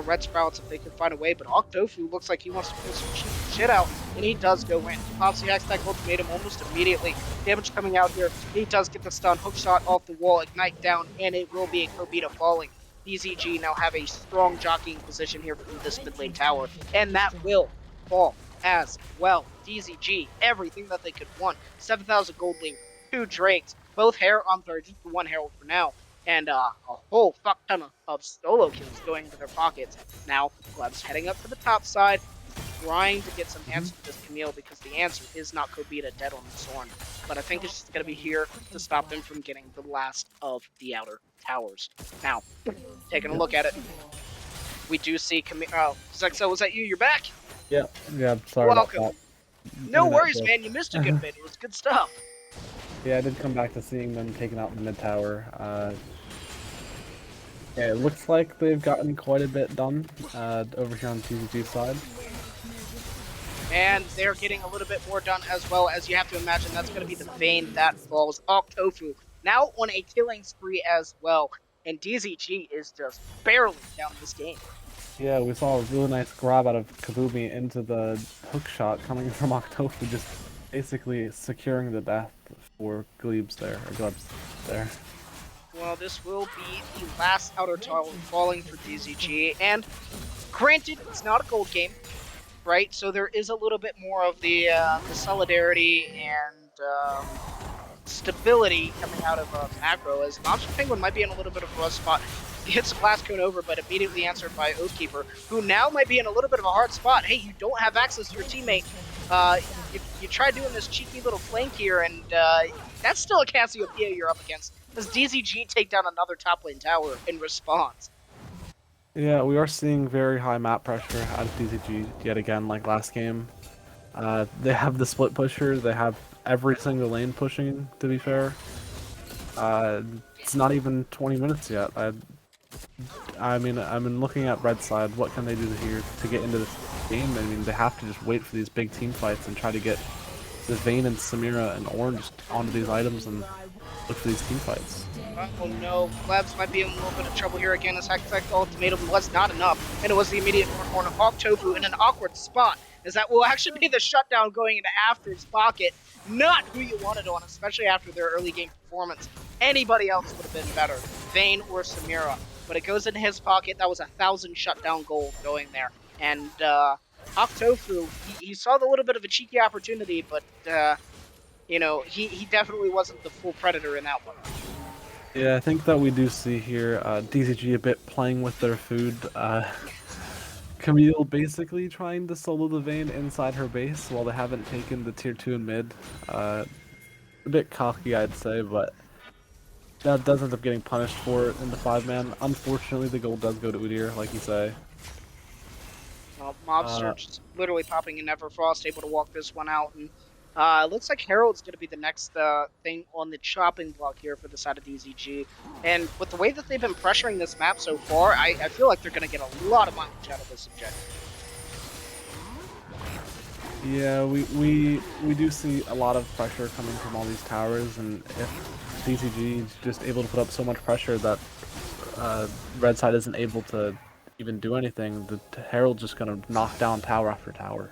Speaker 2: Red Sprouts if they can find a way. But Octofu looks like he wants to pull some shit out, and he does go in. Pops the Hextech ultimatum almost immediately. Damage coming out here. He does get the stun. Hook shot off the wall. Ignite down, and it will be a Kobita falling. DZG now have a strong jockeying position here from this mid lane tower, and that will fall as well. DZG, everything that they could want. 7,000 gold lead, 2 Drakes, both just one Herald for now, and a whole fuck ton of solo kills going into their pockets. Now, Gleb's heading up to the top side, trying to get some answer to this Camille, because the answer is not Kobita dead on the Zorn. But I think it's just going to be here to stop them from getting the last of the outer towers. Now, taking a look at it, we do see Camille. Oh, Zexel, was that you? You're back?
Speaker 3: Yeah, sorry
Speaker 2: Welcome.
Speaker 3: about that.
Speaker 2: No worries, man. You missed a good bit. It was good stuff.
Speaker 3: Yeah, I did come back to seeing them taking out the mid tower. Yeah, it looks like they've gotten quite a bit done over here on TZG's side.
Speaker 2: And they're getting a little bit more done as well, as you have to imagine that's going to be the Vayne that falls. Octofu now on a killing spree as well. And DZG is just barely down this game.
Speaker 3: Yeah, we saw a really nice grab out of Kabumi into the hook shot coming from Octofu, just basically securing the death for Glebs there, or Glebs there.
Speaker 2: Well, this will be the last outer tower falling for DZG, and granted, it's not a gold game, right? So there is a little bit more of the solidarity and stability coming out of macro, as Monster Penguin might be in a little bit of a rough spot. He hits a blast cone over, but immediately answered by Oathkeeper, who now might be in a little bit of a hard spot. Hey, you don't have access to your teammate. You try doing this cheeky little flank here, and that's still a Cassiopeia you're up against. Does DZG take down another top lane tower in response?
Speaker 3: Yeah, we are seeing very high map pressure out of DZG yet again, like last game. They have the split pusher, they have every single lane pushing, to be fair. It's not even 20 minutes yet. I mean, looking at red side, what can they do here to get into this game? I mean, they have to just wait for these big team fights and try to get the Vayne and Samira and Orange onto these items and look for these team fights.
Speaker 2: Oh no, Labs might be in a little bit of trouble here again, as Hextech Ultimatum was not enough, and it was the immediate corner of Hawk Tofu in an awkward spot, as that will actually be the shutdown going into After's pocket. Not who you wanted on, especially after their early game performance. Anybody else would have been better, Vayne or Samira, but it goes into his pocket. That was 1,000 shutdown gold going there, and Hawk Tofu, he saw the little bit of a cheeky opportunity, but you know, he definitely wasn't the full predator in that one.
Speaker 3: Yeah, I think that we do see here DZG a bit playing with their food. Camille basically trying to solo the Vayne inside her base while they haven't taken the tier 2 in mid. A bit cocky, I'd say, but that does end up getting punished for it in the 5-man. Unfortunately, the gold does go to Udyr, like you say.
Speaker 2: Well, Mobster just literally popping in Everfrost, able to walk this one out, and looks like Herald's going to be the next thing on the chopping block here for the side of DZG. And with the way that they've been pressuring this map so far, I feel like they're going to get a lot of mileage out of this objective.
Speaker 3: Yeah, we do see a lot of pressure coming from all these towers, and if DZG is just able to put up so much pressure that red side isn't able to even do anything, the Herald's just going to knock down tower after tower.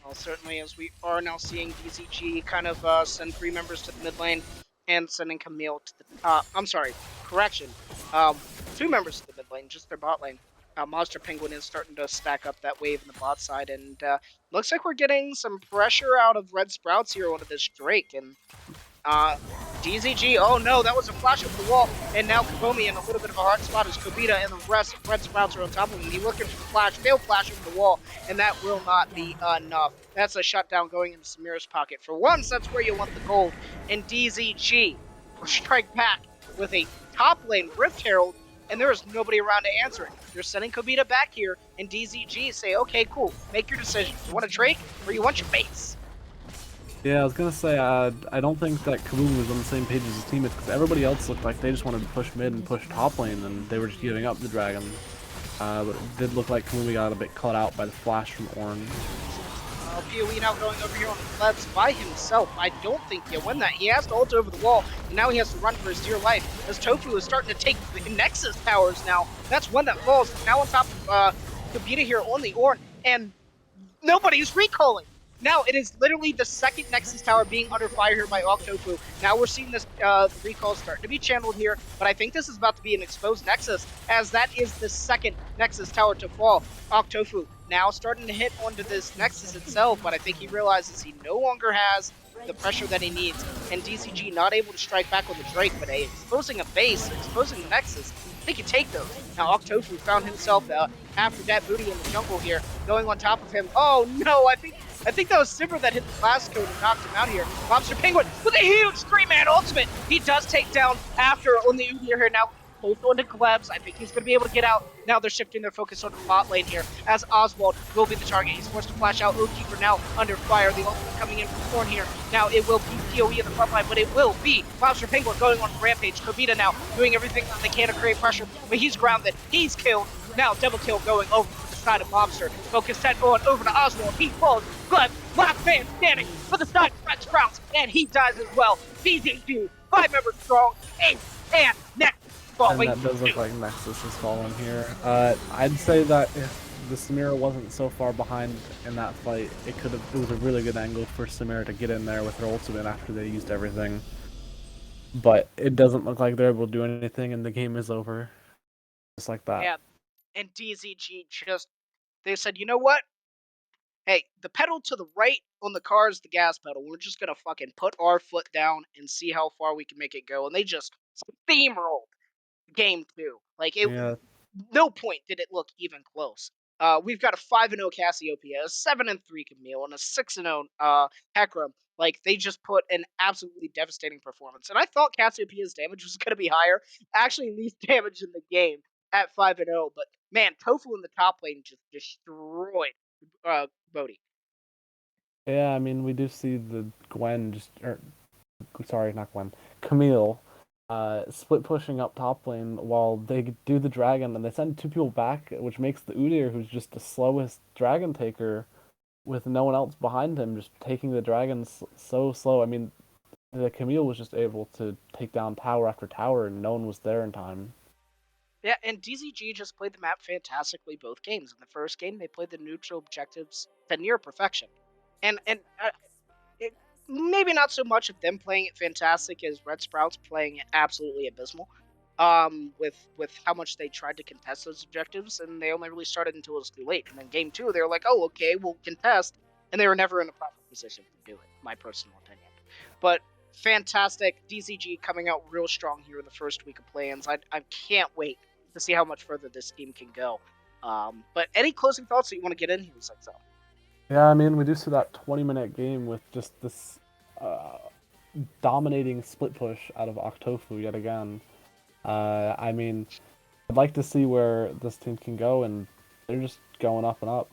Speaker 2: Well, certainly, as we are now seeing DZG kind of send 3 members to the mid lane and sending Camille to the top. I'm sorry, correction. 2 members to the mid lane, just their bot lane. Monster Penguin is starting to stack up that wave in the bot side, and looks like we're getting some pressure out of Red Sprouts here onto this Drake, and DZG, oh no, that was a flash over the wall, and now Kabomi in a little bit of a hard spot as Kobita and the rest of Red Sprouts are on top of him. He's looking for the flash, failed flash over the wall, and that will not be enough. That's a shutdown going into Samira's pocket. For once, that's where you want the gold, and DZG will strike back with a top lane Rift Herald, and there is nobody around to answer it. You're sending Kobita back here, and DZG say, okay, cool, make your decision. You want a Drake, or you want your base?
Speaker 3: Yeah, I was gonna say, I don't think that Kaboom was on the same page as his teammates, because everybody else looked like they just wanted to push mid and push top lane, and they were just giving up the dragon. But it did look like Kaboom got a bit caught out by the flash from Orange.
Speaker 2: PoE now going over here on the Plebs by himself. I don't think he'll win that. He has to ult over the wall, and now he has to run for his dear life, as Tofu is starting to take the Nexus towers now. That's one that falls. Now on top of Kobita here on the Ornn, and nobody's recalling. Now it is literally the second Nexus tower being under fire here by Octofu. Now we're seeing this recall starting to be channeled here, but I think this is about to be an exposed Nexus, as that is the second Nexus tower to fall. Octofu now starting to hit onto this Nexus itself, but I think he realizes he no longer has the pressure that he needs, and DZG not able to strike back on the Drake, but exposing a base, exposing the Nexus, they can take those. Now Octofu found himself after that booty in the jungle here, going on top of him. Oh no, I think that was Simmer that hit the blast code and knocked him out here. Monster Penguin with a huge 3-man ultimate. He does take down after on the Udyr here now. Both onto Glebs. I think he's going to be able to get out. Now they're shifting their focus on the bot lane here, as Oswald will be the target. He's forced to flash out. Oathkeeper now under fire. The ultimate coming in from Thorn here. Now it will be PoE in the front line, but it will be Monster Penguin going on rampage. Kobita now doing everything that they can to create pressure, but he's grounded. He's killed. Now double kill going over to the side of Mobster. Focus set on over to Oswald. He falls. Gleb, last man standing for the side of Red Sprouts, and he dies as well. DZG, 5 members strong, 8 and next.
Speaker 3: And that does look like Nexus is falling here. I'd say that if the Samira wasn't so far behind in that fight, it was a really good angle for Samira to get in there with her ultimate after they used everything. but it doesn't look like they're able to do anything, and the game is over. Just like that.
Speaker 2: Yeah, and DZG they said, you know what? Hey, the pedal to the right on the car is the gas pedal. We're just gonna fucking put our foot down and see how far we can make it go. And they just steamrolled game 2. Like it,
Speaker 3: Yeah,
Speaker 2: no point did it look even close. We've got a 5-0 Cassiopeia, a 7-3 Camille, and a 6-0 Hecarim. Like they just put an absolutely devastating performance. And I thought Cassiopeia's damage was going to be higher. Actually, least damage in the game at 5-0. But man, Tofu in the top lane just destroyed Bodhi.
Speaker 3: yeah. I mean, we do see the Gwen sorry, not Gwen, Camille, split pushing up top lane while they do the dragon, and they send 2 people back, which makes the Udyr, who's just the slowest dragon taker, with no one else behind him, just taking the dragons so slow. I mean, the Camille was just able to take down tower after tower, and no one was there in time.
Speaker 2: Yeah, and DZG just played the map fantastically both games. In the first game, they played the neutral objectives to near perfection. And it, maybe not so much of them playing it fantastic as Red Sprouts playing it absolutely abysmal. With how much they tried to contest those objectives, and they only really started until it was too late. And then game 2, they were like, "Oh, okay, we'll contest," and they were never in a proper position to do it. My personal opinion, but fantastic DZG coming out real strong here in the first week of play-ins. I can't wait to see how much further this team can go. But any closing thoughts that you want to get in here, Zexel?
Speaker 3: Yeah, I mean, we do see that 20-minute game with just this dominating split push out of Octofu yet again. I mean, I'd like to see where this team can go, and they're just going up and up.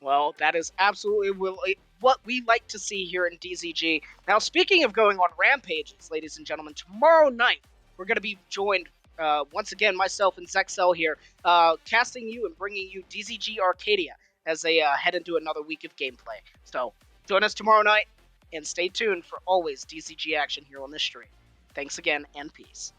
Speaker 2: Well, that is absolutely what we like to see here in DZG. Now, speaking of going on rampages, ladies and gentlemen, tomorrow night we're going to be joined once again, myself and Zexel here, casting you and bringing you DZG Arcadia as they head into another week of gameplay. So join us tomorrow night and stay tuned for always DZG action here on this stream. Thanks again and peace.